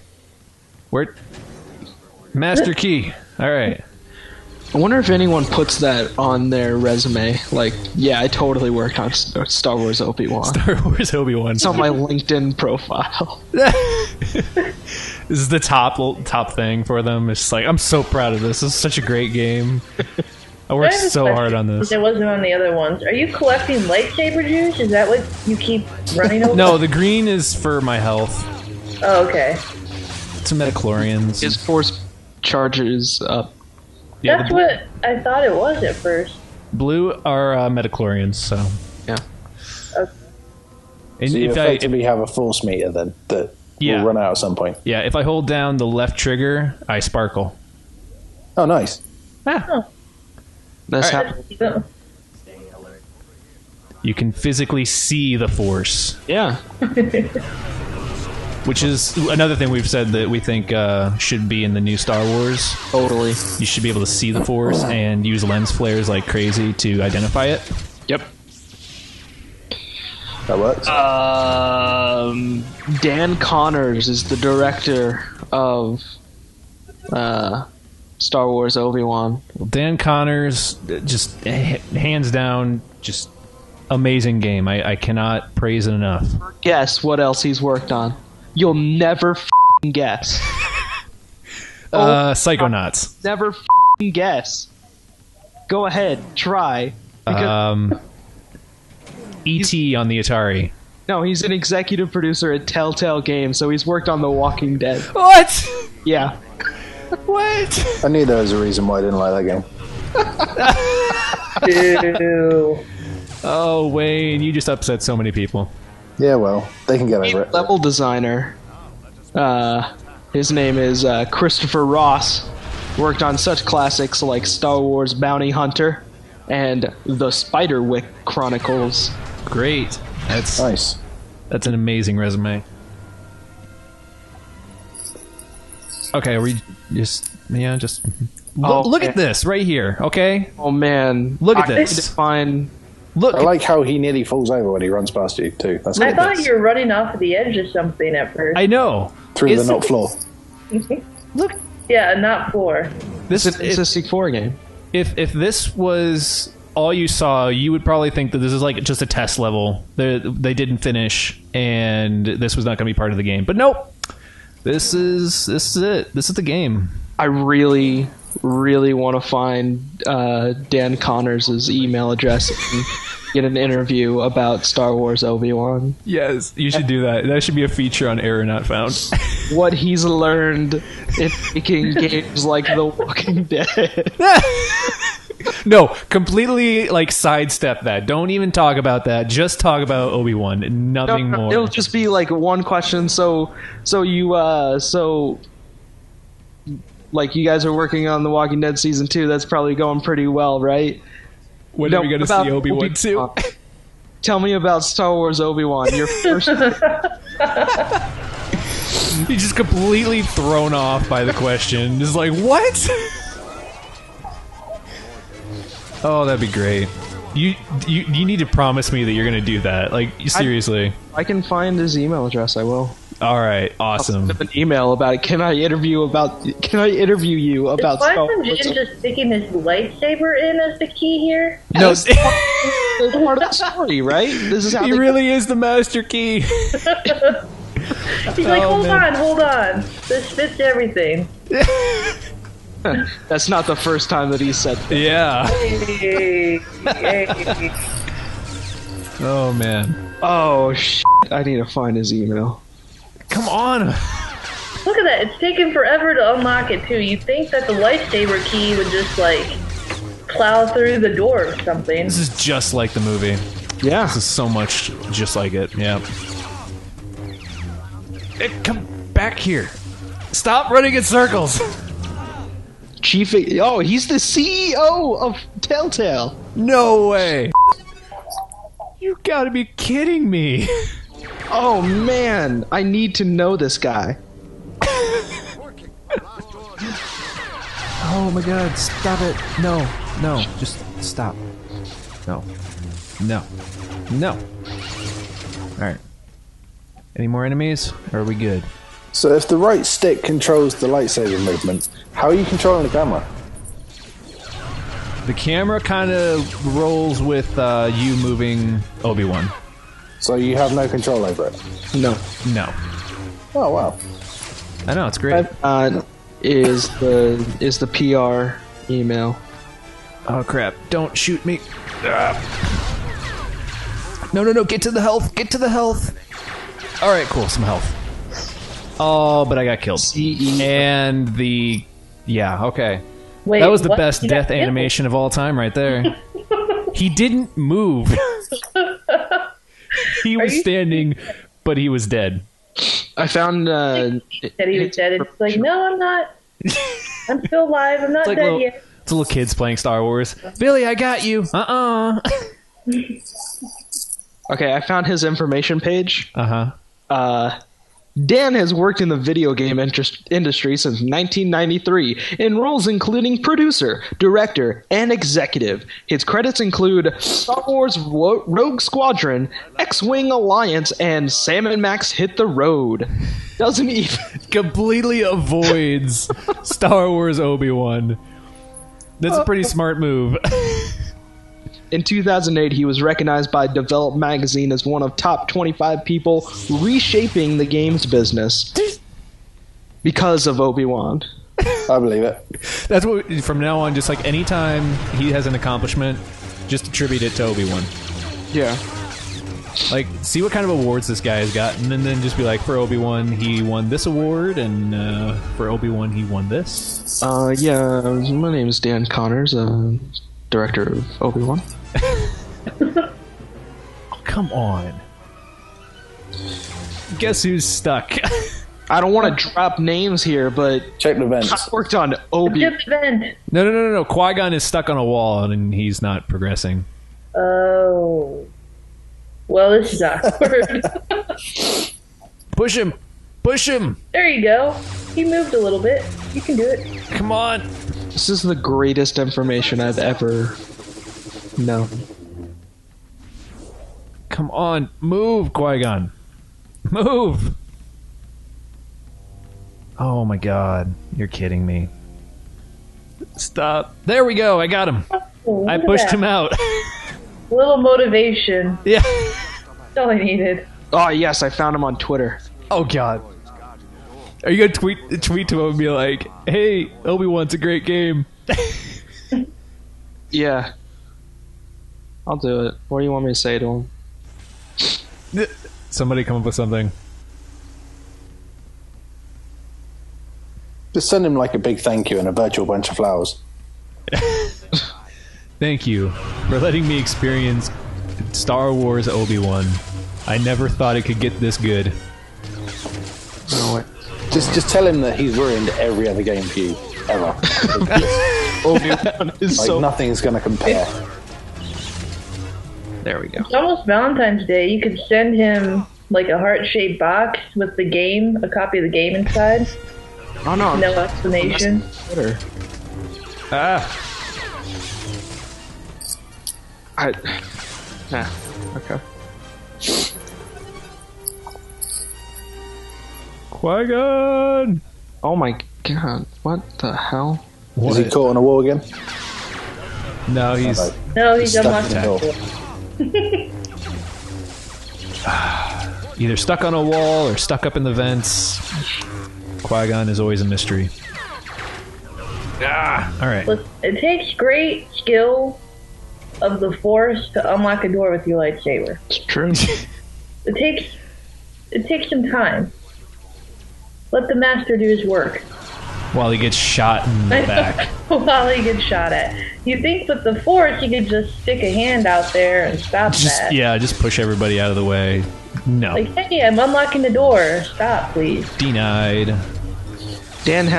S1: Master Key. All right.
S2: I wonder if anyone puts that on their resume. Like, yeah, I totally worked on Star Wars Obi-Wan.
S1: Star Wars Obi-Wan.
S2: It's on my LinkedIn profile.
S1: This is the top thing for them. It's like, I'm so proud of this. This is such a great game. I worked so hard on this.
S4: It wasn't on the other ones. Are you collecting lightsaber juice? Is that what you keep running over?
S1: No, the green is for my health.
S4: Oh, okay.
S1: Some metachlorians.
S2: His force charges up.
S1: Yeah,
S4: That's what I thought it was at first.
S1: Blue are metachlorians, so.
S2: Yeah.
S4: Okay.
S1: And
S3: So you
S1: if
S3: effectively have a force meter then that will run out at some point.
S1: Yeah, if I hold down the left trigger, I sparkle.
S3: Oh, nice.
S1: Ah.
S2: That's
S1: All
S2: how.
S1: You can physically see the Force.
S2: Yeah.
S1: Which is another thing we've said that we think should be in the new Star Wars.
S2: Totally.
S1: You should be able to see the Force and use lens flares like crazy to identify it.
S2: Yep.
S3: That works.
S2: Dan Connors is the director of Star Wars Obi-Wan.
S1: Well, Dan Connors, just hands down, just amazing game. I cannot praise it enough.
S2: Guess what else he's worked on? You'll never f***ing guess.
S1: Psychonauts.
S2: Never f***ing guess. Go ahead, try.
S1: E.T. on the Atari.
S2: No, he's an executive producer at Telltale Games, so he's worked on The Walking Dead.
S1: What?
S2: Yeah.
S1: What?
S3: I knew there was a reason why I didn't like that game.
S4: Ew.
S1: Oh, Wayne, you just upset so many people.
S3: Yeah, well, they can get over it.
S2: Level designer. His name is Christopher Ross. Worked on such classics like Star Wars Bounty Hunter and The Spiderwick Chronicles.
S1: Great. That's
S3: Nice.
S1: That's an amazing resume. Okay, are we just look at this right here, okay?
S2: Oh man,
S1: Look at
S2: I
S1: this.
S2: need to find.
S1: Look.
S3: I like how he nearly falls over when he runs past you, too. That's
S4: I
S3: good.
S4: thought you were running off of the edge of something at first.
S1: I know.
S3: Through the not floor.
S1: Look.
S4: Yeah, not floor.
S1: This
S2: It's a 64 game.
S1: if this was all you saw, you would probably think that this is like just a test level. They didn't finish, and this was not going to be part of the game. But nope. This is it. This is the game.
S2: I really want to find Dan Connors' email address and get an interview about Star Wars Obi-Wan.
S1: Yes, you should do that. That should be a feature on Error Not Found.
S2: What he's learned in making games like The Walking Dead.
S1: No, completely like sidestep that. Don't even talk about that. Just talk about Obi-Wan. Nothing more.
S2: It'll just be like one question. So you like you guys are working on The Walking Dead season 2. That's probably going pretty well, right?
S1: When are we going to see Obi-Wan 2?
S2: Tell me about Star Wars Obi-Wan. Your first.
S1: He's just completely thrown off by the question. Just like, what? Oh, that'd be great. You need to promise me that you're going to do that. Like, seriously.
S2: I can find his email address. I will.
S1: All right, awesome.
S2: I'll send an email about it. Can I interview you about Star Wars?
S4: Is just sticking his lightsaber in as the key here?
S2: No, it's part of the story, right? This is how
S1: he really is the master key.
S4: He's like, hold on. This fits everything.
S2: That's not the first time that he said that.
S1: Yeah.
S4: Hey.
S1: Oh, man.
S2: Oh, shit. I need to find his email.
S1: Come on.
S4: Look at that. It's taken forever to unlock it, too. You'd think that the lightsaber key would just, like, plow through the door or something.
S1: This is just like the movie.
S2: Yeah.
S1: This is so much just like it. Yeah. Hey, come back here. Stop running in circles.
S2: He's the CEO of Telltale.
S1: No way. You gotta be kidding me.
S2: Oh, man. I need to know this guy.
S1: Oh my god, stop it. No, just stop. No. Alright. Any more enemies? Or are we good?
S3: So if the right stick controls the lightsaber movement, how are you controlling the camera?
S1: The camera kind of rolls with you moving Obi-Wan.
S3: So you have no control over it?
S2: No.
S3: Oh, wow.
S1: I know, it's great.
S2: Is the PR email.
S1: Oh crap, don't shoot me. No, get to the health. Alright, cool, some health. Oh, but I got killed. And yeah, okay.
S4: Wait,
S1: that was the
S4: what?
S1: best
S4: You got
S1: death
S4: killed?
S1: animation of all time right there. He didn't move. He was standing, but he was dead.
S2: I found
S4: He said he was dead. It's like, no, I'm not. I'm still alive. I'm not dead yet.
S1: It's little kids playing Star Wars. Billy, I got you.
S2: Okay, I found his information page. Dan has worked in the video game industry since 1993 in roles including producer, director, and executive. His credits include Star Wars Rogue Squadron, X-Wing Alliance, and Sam & Max Hit the Road. Doesn't even...
S1: Completely avoids Star Wars Obi-Wan. That's a pretty smart move.
S2: In 2008, he was recognized by Develop Magazine as one of top 25 people reshaping the games business because of Obi-Wan.
S3: I believe it.
S1: That's what, from now on, just like anytime he has an accomplishment, just attribute it to Obi-Wan.
S2: Yeah.
S1: Like, see what kind of awards this guy has gotten, and then just be like, for Obi-Wan, he won this award, and for Obi-Wan, he won this.
S2: Yeah, my name is Dan Connors, director of Obi-Wan.
S1: Oh, come on. Guess who's stuck?
S2: I don't want to drop names here, but
S3: Check the vents.
S2: I worked on Obi.
S4: Just vent.
S1: No. Qui-Gon is stuck on a wall, and he's not progressing.
S4: Oh. Well, this is awkward.
S1: Push him!
S4: There you go. He moved a little bit. You can do it.
S1: Come on!
S2: This is the greatest information I've ever known.
S1: Come on, move, Qui-Gon. Move! Oh my god, you're kidding me. Stop. There we go, I got him.
S4: Oh,
S1: I
S4: look at
S1: pushed
S4: that.
S1: him out.
S4: A little motivation.
S1: Yeah.
S4: That's all I needed.
S2: Oh, yes, I found him on Twitter.
S1: Oh god. Are you gonna tweet to him and be like, hey, Obi-Wan's a great game?
S2: Yeah. I'll do it. What do you want me to say to him?
S1: Somebody come up with something.
S3: Just send him like a big thank you and a virtual bunch of flowers.
S1: Thank you for letting me experience Star Wars Obi-Wan. I never thought it could get this good.
S2: No, wait.
S3: Just tell him that he's ruined every other game for you ever.
S2: Obi-Wan is
S3: Like
S2: so...
S3: nothing's going to compare.
S2: There we go.
S4: It's almost Valentine's Day. You could send him like a heart-shaped box with the game, a copy of the game inside.
S2: Oh no.
S4: No explanation.
S2: Twitter. Okay.
S1: Qui-Gon!
S2: Oh my god. What the hell?
S3: Is he caught on a wall again?
S1: No, he's...
S4: No, he's
S3: Stuck
S4: unlocked
S3: in the
S4: the
S3: door.
S1: either stuck on a wall or stuck up in the vents. Qui-Gon is always a mystery. Alright.
S4: Look, it takes great skill of the Force to unlock a door with your lightsaber.
S2: It's true.
S4: It takes some time. Let the master do his work.
S1: While he gets shot in the back.
S4: While he gets shot at. You think with the Force you could just stick a hand out there and stop that.
S1: Yeah, just push everybody out of the way. No.
S4: Like, hey, I'm unlocking the door. Stop, please.
S1: Denied.
S2: Dan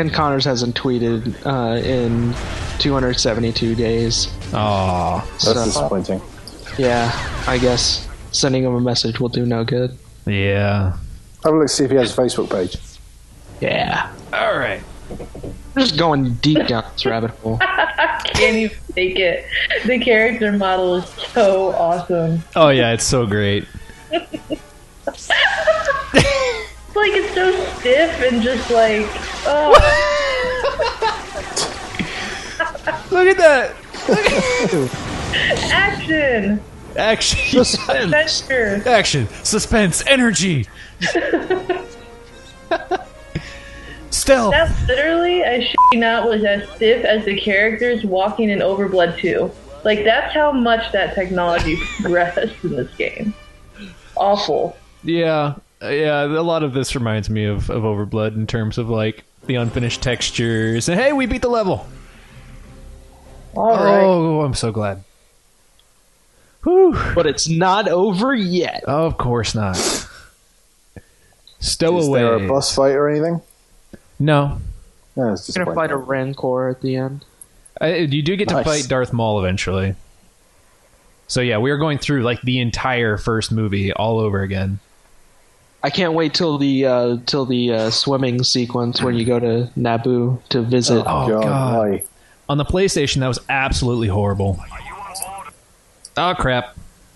S2: Connors hasn't tweeted in 272 days.
S1: Aw.
S3: That's disappointing.
S2: Yeah, I guess sending him a message will do no good.
S1: Yeah.
S3: Have a look, see if he has a Facebook page.
S2: Yeah.
S1: Alright.
S2: Just going deep down this rabbit hole.
S4: I can't even take it. The character model is so awesome.
S1: Oh yeah, it's so great.
S4: It's like it's so stiff and just like, oh.
S1: Look at that!
S4: Action!
S1: Action!
S4: Adventure!
S1: Action! Suspense! Energy! Stealth!
S4: That literally, I shit you not, was as stiff as the characters walking in Overblood 2. Like, that's how much that technology progressed in this game. Awful.
S1: Yeah. Yeah, a lot of this reminds me of Overblood in terms of, like, the unfinished textures. And hey, we beat the level!
S4: Alright.
S1: Oh, I'm so glad. Whew.
S2: But it's not over yet.
S1: Of course not. Stow
S3: Is
S1: away.
S3: there a boss fight or anything?
S1: No.
S3: No, it's
S2: You're gonna fight a Rancor at the end.
S1: You do get to
S3: Nice.
S1: fight Darth Maul eventually. So yeah, we are going through like the entire first movie all over again.
S2: I can't wait till the swimming sequence when you go to Naboo to visit.
S1: Oh, God.
S3: Why?
S1: On the PlayStation, that was absolutely horrible. Oh crap!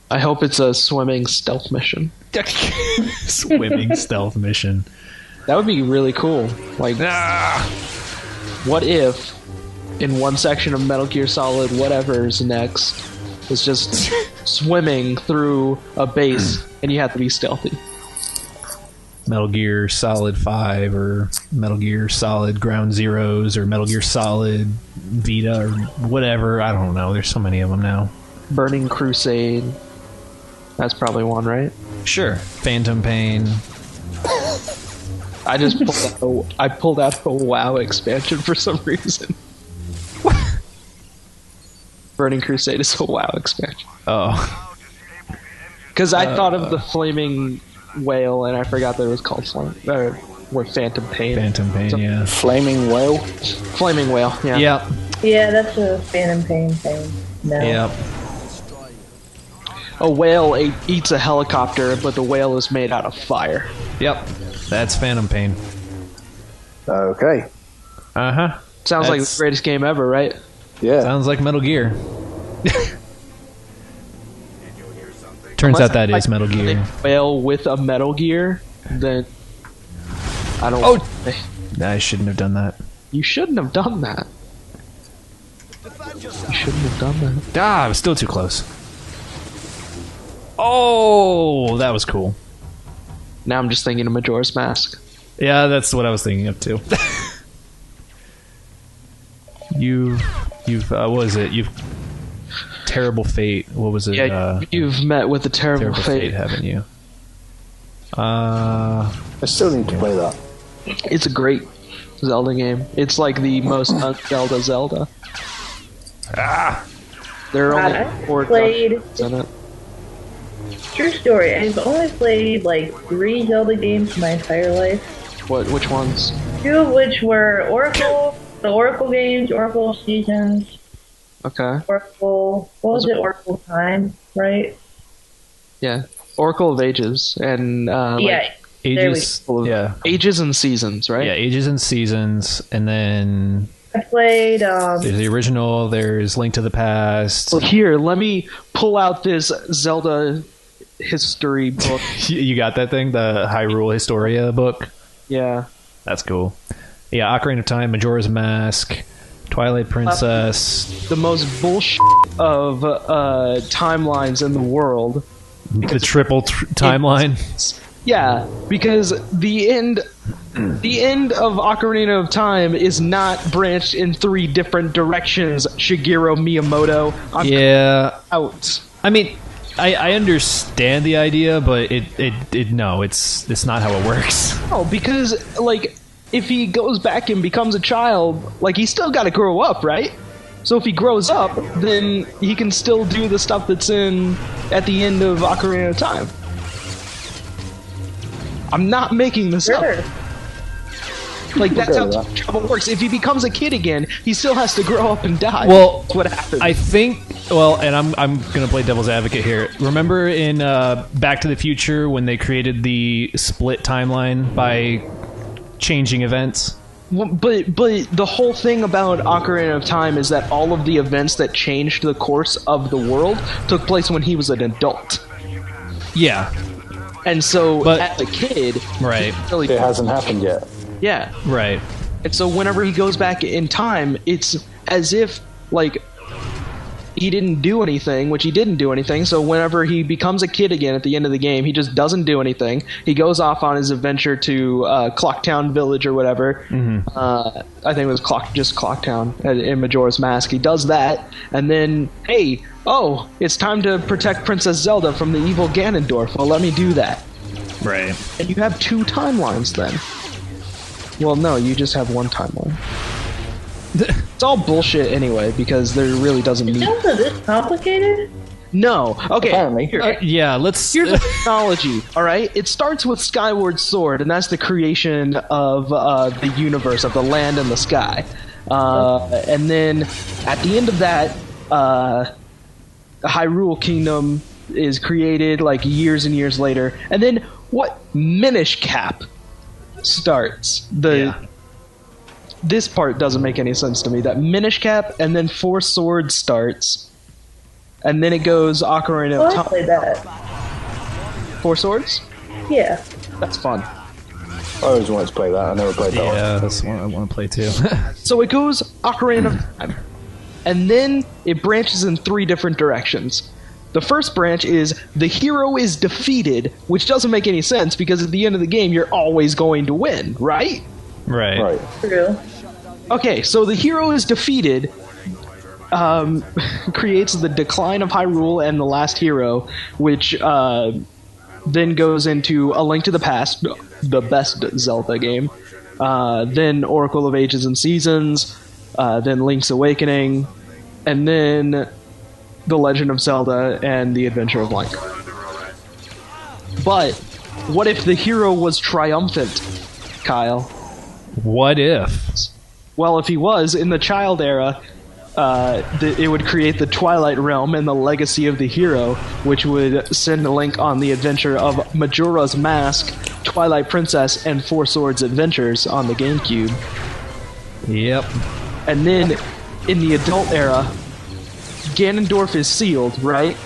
S2: I hope it's a swimming stealth mission.
S1: Swimming stealth mission.
S2: That would be really cool. Like, what if in one section of Metal Gear Solid whatever's next is just swimming through a base and you have to be stealthy?
S1: Metal Gear Solid 5 or Metal Gear Solid Ground Zeroes or Metal Gear Solid Vita or whatever. I don't know. There's so many of them now.
S2: Burning Crusade. That's probably one, right?
S1: Sure. Phantom Pain.
S2: I just pulled out a WoW expansion for some reason. Burning Crusade is a WoW expansion.
S1: Oh.
S2: Because I thought of the Flaming Whale and I forgot that it was called Phantom Pain.
S1: Phantom Pain, yeah.
S3: Flaming whale?
S2: Flaming Whale, yeah.
S1: Yep.
S4: Yeah, that's a Phantom Pain thing. No.
S1: Yep.
S2: A whale eats a helicopter, but the whale is made out of fire.
S1: Yep. That's Phantom Pain.
S3: Okay.
S1: Uh-huh.
S2: Sounds like
S1: That's-
S2: the greatest game ever, right?
S3: Yeah.
S1: Sounds like Metal Gear. Turns out that is Metal Gear.
S2: A whale with a Metal Gear, then I don't.
S1: Oh! I shouldn't have done that.
S2: You shouldn't have done that. You shouldn't have done that.
S1: I was still too close. Oh, that was cool.
S2: Now I'm just thinking of Majora's Mask.
S1: Yeah, that's what I was thinking of too. You've what was it? You've terrible fate. What was it?
S2: Yeah, you've met with the terrible fate,
S1: haven't you?
S3: I still need to play that.
S2: It's a great Zelda game. It's like the most Zelda. There are only
S4: I
S2: 4
S4: played.
S2: in it.
S4: True story. I've only played like 3 Zelda games my entire life.
S2: Which ones?
S4: 2 of which were the Oracle games, Oracle Seasons,
S2: Okay.
S4: Oracle. What was it? Oracle Time, right?
S2: Yeah. Oracle of Ages and
S4: Yeah.
S1: Ages. Yeah.
S2: Ages and Seasons, right?
S1: Yeah, Ages and Seasons, and then
S4: I played.
S1: there's the original. There's Link to the Past.
S2: Well, here, let me pull out this Zelda history book.
S1: You got that thing, the Hyrule Historia book.
S2: Yeah.
S1: That's cool. Yeah, Ocarina of Time, Majora's Mask, Twilight Princess,
S2: The most bullshit of timelines in the world.
S1: the triple timeline.
S2: Yeah, because the end of Ocarina of Time is not branched in 3 different directions. Shigeru Miyamoto. I'm
S1: Yeah,
S2: out.
S1: I mean, I understand the idea, but it's not how it works.
S2: No, because like if he goes back and becomes a child, like he's still got to grow up, right? So if he grows up, then he can still do the stuff that's in at the end of Ocarina of Time. I'm not making this
S4: Sure.
S2: up. Like that's how
S3: Okay with that.
S2: travel works. If he becomes a kid again, he still has to grow up and die.
S1: Well,
S2: That's what happens.
S1: I think. Well, and I'm gonna play devil's advocate here. Remember in Back to the Future when they created the split timeline by changing events?
S2: Well, but the whole thing about Ocarina of Time is that all of the events that changed the course of the world took place when he was an adult.
S1: Yeah,
S2: And so,
S1: But-
S2: as a kid,
S1: right,
S2: really,
S3: It hasn't happened yet.
S2: yeah.
S1: right.
S2: And so, whenever he goes back in time, it's as if like he didn't do anything, which he didn't do anything. So, whenever he becomes a kid again at the end of the game, he just doesn't do anything. He goes off on his adventure to Clocktown Village or whatever. I think it was Clocktown in Majora's Mask. He does that, and then it's time to protect Princess Zelda from the evil Ganondorf. Well, let me do that.
S1: Right.
S2: And you have 2 timelines then. Well, no, you just have 1 timeline. It's all bullshit anyway, because there really doesn't need...
S4: Zelda this complicated?
S2: No. Okay,
S3: Apparently.
S2: here.
S1: Yeah, let's.
S2: Here's the technology, alright? It starts with Skyward Sword, and that's the creation of the universe, of the land and the sky. And then, at the end of that, Hyrule Kingdom is created, like, years and years later. And then, what? Minish Cap starts. This part doesn't make any sense to me. That Minish Cap, and then 4 Swords starts. And then it goes Ocarina
S4: Oh,
S2: of
S4: I
S2: Time.
S4: played that.
S2: 4 Swords?
S4: Yeah.
S2: That's fun.
S3: I always wanted to play that. I never played that one.
S1: Yeah, that's one I want to play too.
S2: So it goes Ocarina of Time. And then it branches in 3 different directions. The first branch is the hero is defeated, which doesn't make any sense because at the end of the game you're always going to win, right?
S1: Right.
S3: Right.
S4: True.
S2: Okay, so the hero is defeated, creates the Decline of Hyrule and the Last Hero, which then goes into A Link to the Past, the best Zelda game, then Oracle of Ages and Seasons, then Link's Awakening, and then The Legend of Zelda and The Adventure of Link. But what if the hero was triumphant, Kyle?
S1: What if?
S2: Well, if he was, in the child era, it would create the Twilight Realm and the legacy of the hero, which would send Link on the adventure of Majora's Mask, Twilight Princess, and 4 Swords Adventures on the GameCube.
S1: Yep.
S2: And then, in the adult era, Ganondorf is sealed, right?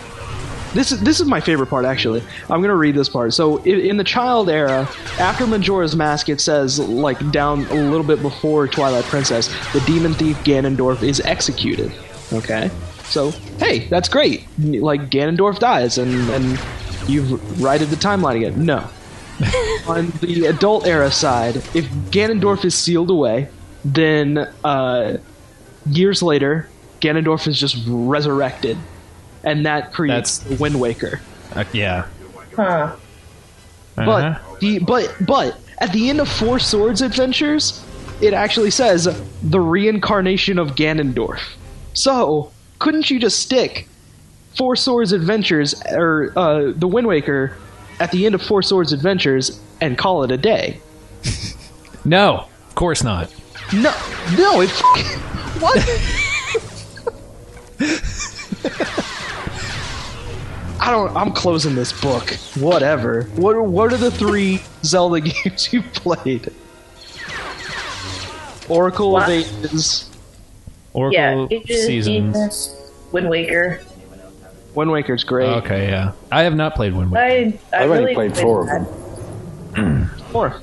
S2: This is my favorite part, actually. I'm going to read this part. So, in the child era, after Majora's Mask, it says, like, down a little bit before Twilight Princess, the demon thief Ganondorf is executed. Okay? So, hey, that's great. Like, Ganondorf dies, and you've righted the timeline again. No. On the adult era side, if Ganondorf is sealed away, then, years later, Ganondorf is just resurrected. and that creates the Wind Waker.
S1: Yeah.
S4: Huh.
S2: But at the end of Four Swords Adventures, it actually says the reincarnation of Ganondorf. So couldn't you just stick Four Swords Adventures or the Wind Waker at the end of Four Swords Adventures and call it a day?
S1: No, of course not.
S2: No, it. What? I'm closing this book. Whatever. What are the 3 Zelda games you played? Oracle of Ages.
S1: Oracle
S4: Ages,
S1: Seasons.
S4: Wind Waker.
S2: Wind Waker's great.
S1: Okay, yeah. I have not played Wind Waker.
S3: I've
S4: really
S3: only played 4 of them.
S2: 4.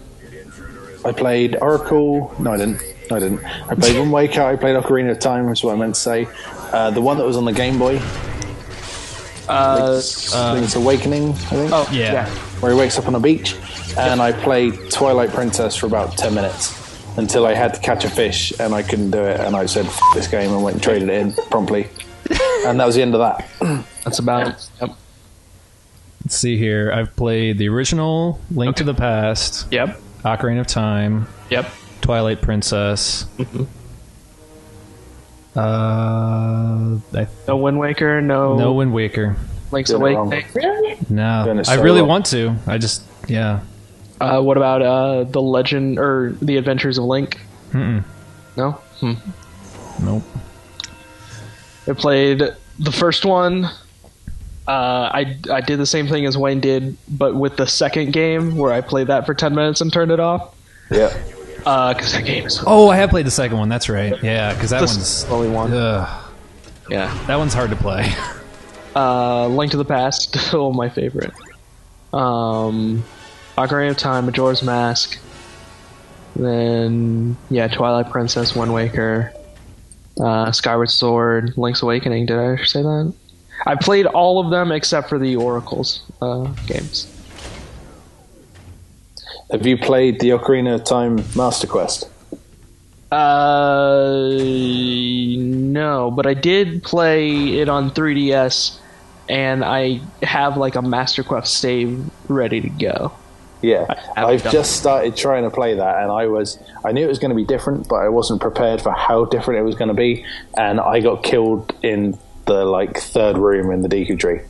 S3: I played Oracle. No, I didn't. I played Wind Waker. I played Ocarina of Time, is what I meant to say. The one that was on the Game Boy. Link's Awakening, I think.
S2: Oh,
S1: Yeah.
S3: Where he wakes up on a beach. And I played Twilight Princess for about 10 minutes until I had to catch a fish and I couldn't do it. And I said, F this game, and went and traded it in promptly. And that was the end of that.
S2: That's about it. Yep.
S1: Let's see here. I've played the original Link to the Past,
S2: Yep.
S1: Ocarina of Time,
S2: Yep.
S1: Twilight Princess.
S2: No Wind Waker,
S1: No Wind Waker.
S2: Link's
S3: Doing it wrong.
S2: Awakening.
S4: Really?
S1: No.
S3: Doing it
S1: I
S3: so
S1: really
S3: wrong.
S1: want to. I just, yeah.
S2: What about The Legend or The Adventures of Link?
S1: Mm-mm.
S2: No?
S1: Nope.
S2: I played the first one. I did the same thing as Wayne did, but with the second game, where I played that for 10 minutes and turned it off.
S3: Yeah.
S2: Because that game is
S1: Oh, I have played the second one. That's right. Yeah, because that
S2: the
S1: one's...
S2: only one.
S1: Ugh,
S2: Yeah.
S1: that one's hard to play.
S2: Link to the Past, still my favorite. Ocarina of Time, Majora's Mask. Then, Twilight Princess, Wind Waker. Skyward Sword, Link's Awakening. Did I say that? I played all of them except for the Oracles games.
S3: Have you played the Ocarina of Time Master Quest?
S2: No, but I did play it on 3DS, and I have like a Master Quest save ready to go.
S3: Yeah, I've
S2: done
S3: just started trying to play that, and I knew it was going to be different, but I wasn't prepared for how different it was going to be, and I got killed in the third room in the Deku Tree.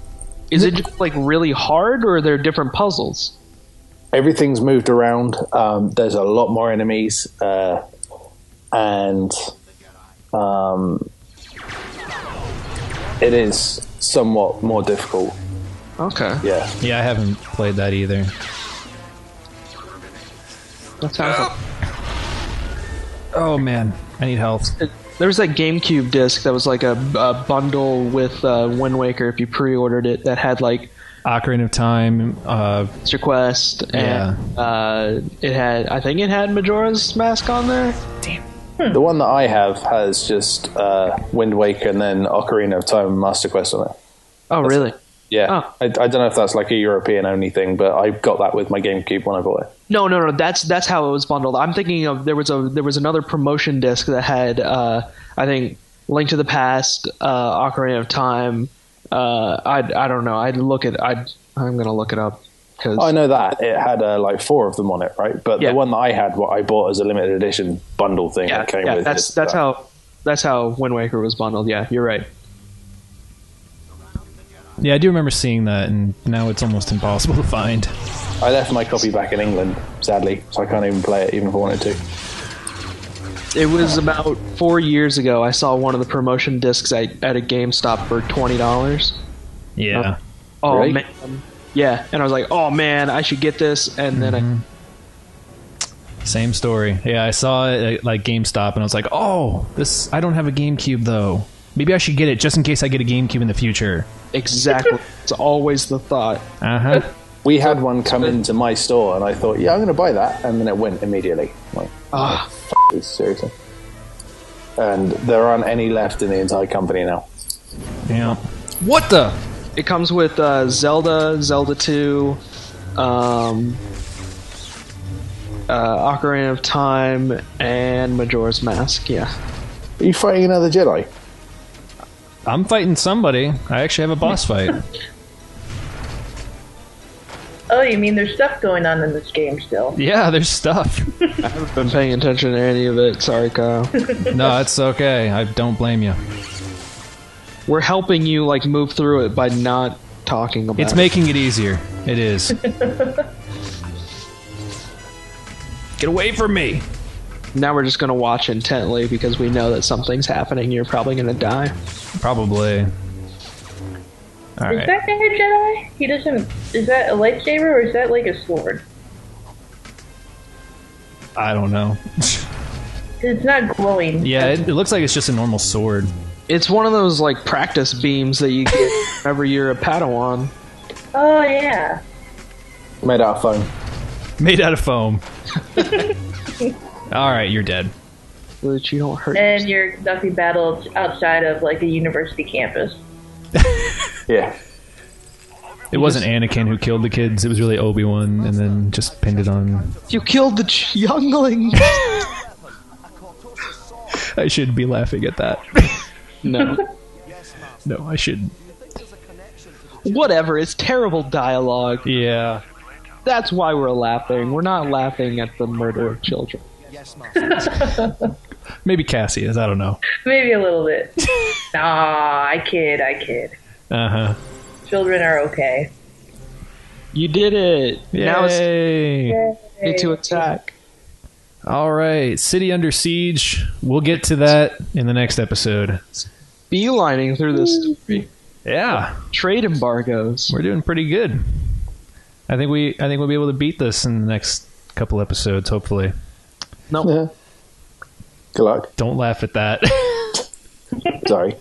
S2: Is it just really hard, or are there different puzzles?
S3: Everything's moved around. There's a lot more enemies, and it is somewhat more difficult.
S2: Okay.
S3: Yeah.
S1: Yeah, I haven't played that either.
S2: That sounds
S1: Oh, man. I need health.
S2: There was that GameCube disc that was like a bundle with Wind Waker if you pre-ordered it that had
S1: Ocarina of Time.
S2: Master Quest and it had Majora's Mask on there.
S3: The one that I have has just Wind Waker and then Ocarina of Time and Master Quest on it.
S2: Oh, really?
S3: Yeah.
S2: Oh.
S3: I don't know if that's a European only thing, but I got that with my GameCube when I bought it.
S2: No. That's how it was bundled. I'm thinking of there was another promotion disc that had I think Link to the Past, Ocarina of Time. I don't know. I'm gonna look it up. Cause
S3: I know that it had 4 of them on it, right? But the one that I had, what I bought as a limited edition bundle thing, that came with
S2: that's how Wind Waker was bundled. Yeah, you're right.
S1: Yeah, I do remember seeing that, and now it's almost impossible to find.
S3: I left my copy back in England, sadly, so I can't even play it, even if I wanted to.
S2: It was about 4 years ago. I saw one of the promotion discs at a GameStop for $20.
S1: Yeah.
S2: Oh
S3: Really?
S2: man, yeah. And I was like, oh man, I should get this. And then
S1: Same story. Yeah, I saw it at GameStop, and I was like, oh, this. I don't have a GameCube, though. Maybe I should get it just in case I get a GameCube in the future.
S2: exactly, it's always the thought.
S1: Uh-huh.
S3: We had one come into my store, and I thought, I'm going to buy that, and then it went immediately. This, seriously. And there aren't any left in the entire company now.
S1: Yeah. What the?
S2: It comes with Zelda 2, Ocarina of Time, and Majora's Mask. Yeah.
S3: Are you fighting another Jedi?
S1: I'm fighting somebody. I actually have a boss fight.
S4: Oh, you mean there's stuff going on in this game still?
S1: Yeah, there's stuff.
S2: I haven't been paying attention to any of it. Sorry, Kyle.
S1: No, it's okay. I don't blame you.
S2: We're helping you like move through it by not talking about
S1: It's
S2: it.
S1: making it easier. It is. Get away from me!
S2: Now we're just gonna watch intently because we know that something's happening. You're probably gonna die.
S1: Probably.
S4: Is
S1: Alright.
S4: that guy a Jedi? He doesn't. Is that a lightsaber or is that like a sword?
S1: I don't know.
S4: 'Cause it's not glowing.
S1: Yeah, it looks like it's just a normal sword.
S2: It's one of those like practice beams that you get whenever you're a Padawan.
S4: Oh yeah.
S3: Made out of foam.
S1: Made out of foam. Alright, you're dead.
S2: So that you don't hurt.
S4: And you're conducting battles outside of like a university campus.
S3: Yeah.
S1: It wasn't Anakin who killed the kids, it was really Obi-Wan, and then just pinned it on...
S2: You killed the youngling.
S1: I shouldn't be laughing at that.
S2: No.
S1: No, I shouldn't.
S2: Whatever. It's terrible dialogue.
S1: Yeah.
S2: That's why we're laughing. We're not laughing at the murder of children.
S1: Maybe Cassie is, I don't know.
S4: Maybe a little bit. Nah, I kid.
S1: Uh-huh.
S4: Children are okay.
S2: You did it. Now it's
S1: Yay!
S2: ready to attack.
S1: Alright, City Under Siege. We'll get to that in the next episode.
S2: Beelining through this story.
S1: Yeah.
S2: Trade embargoes.
S1: We're doing pretty good. I think we'll be able to beat this in the next couple episodes, hopefully.
S2: Nope.
S3: Yeah. Good luck.
S1: Don't laugh at that.
S3: Sorry.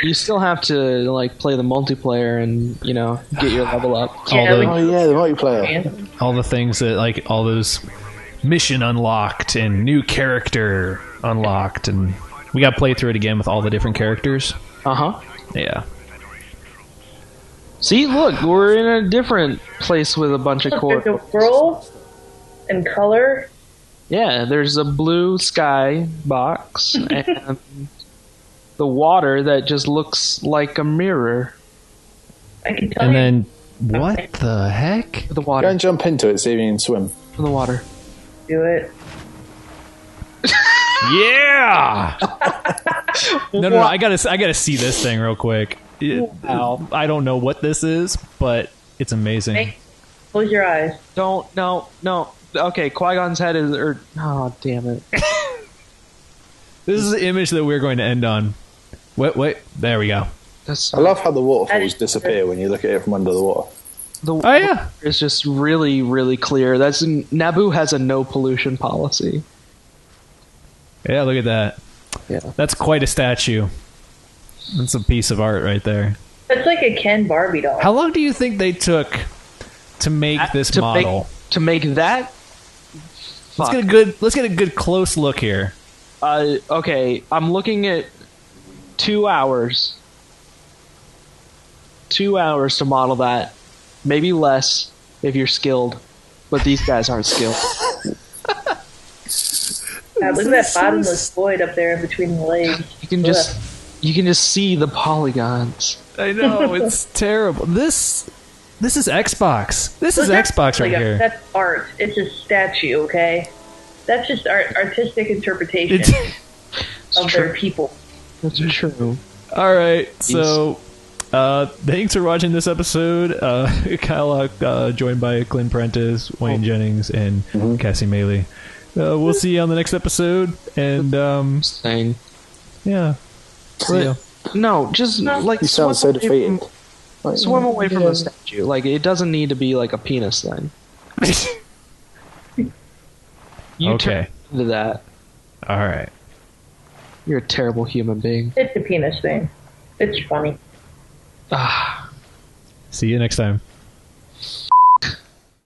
S2: You still have to like play the multiplayer and get your level up.
S4: Yeah,
S1: the-
S3: Oh yeah, the multiplayer.
S1: All the things that, like, all those mission unlocked and new character unlocked, and we got to play through it again with all the different characters.
S2: Uh-huh.
S1: Yeah.
S2: See, look, we're in a different place with a bunch of
S4: There's
S2: core.
S4: a world and color.
S2: Yeah, there's a blue sky box and the water that just looks like a mirror.
S4: I can tell
S1: And
S4: you.
S1: then, what the heck?
S2: The
S3: Go
S2: water.
S3: and jump into it, see if you can swim.
S2: The water.
S4: Do it.
S1: Yeah! No, I gotta see this thing real quick. I don't know what this is, but it's amazing.
S4: Hey, close your eyes.
S2: No. Okay, Qui-Gon's head is... oh, damn it.
S1: This is the image that we're going to end on. Wait, there we go.
S2: That's,
S3: I love how the waterfalls disappear when you look at it from under the water.
S2: the
S1: Oh yeah,
S2: It's just really, really clear. Naboo has a no pollution policy.
S1: yeah. Look at that.
S2: Yeah.
S1: That's quite a statue. That's a piece of art right there.
S4: That's like a Ken Barbie doll.
S1: How long do you think they took to make this
S2: to
S1: model?
S2: to make that.
S1: Let's get a good close look here.
S2: Okay, I'm looking at 2 hours. 2 hours to model that. Maybe less if you're skilled. But these guys aren't skilled.
S4: God, look at that bottomless void up there in between the legs.
S2: You can just see the polygons.
S1: I know, it's terrible. This is Xbox. This is
S4: That's
S1: Xbox right
S4: like
S1: here.
S4: That's art. It's a statue, okay? That's just artistic interpretation of their people.
S2: That's true.
S1: All right, so thanks for watching this episode. Kyle joined by Glenn Prentice, Wayne Jennings, and Cassie Maley. We'll see you on the next episode, and
S2: Same.
S1: yeah.
S2: Yeah. No, just like
S3: You sound so defeated. Like,
S2: Swim away from
S3: yeah.
S2: the statue. Like, it doesn't need to be like a penis thing. You
S1: Okay.
S2: turn into that.
S1: All right.
S2: You're a terrible human being.
S4: It's a penis thing. It's funny.
S2: Ah.
S1: See you next time.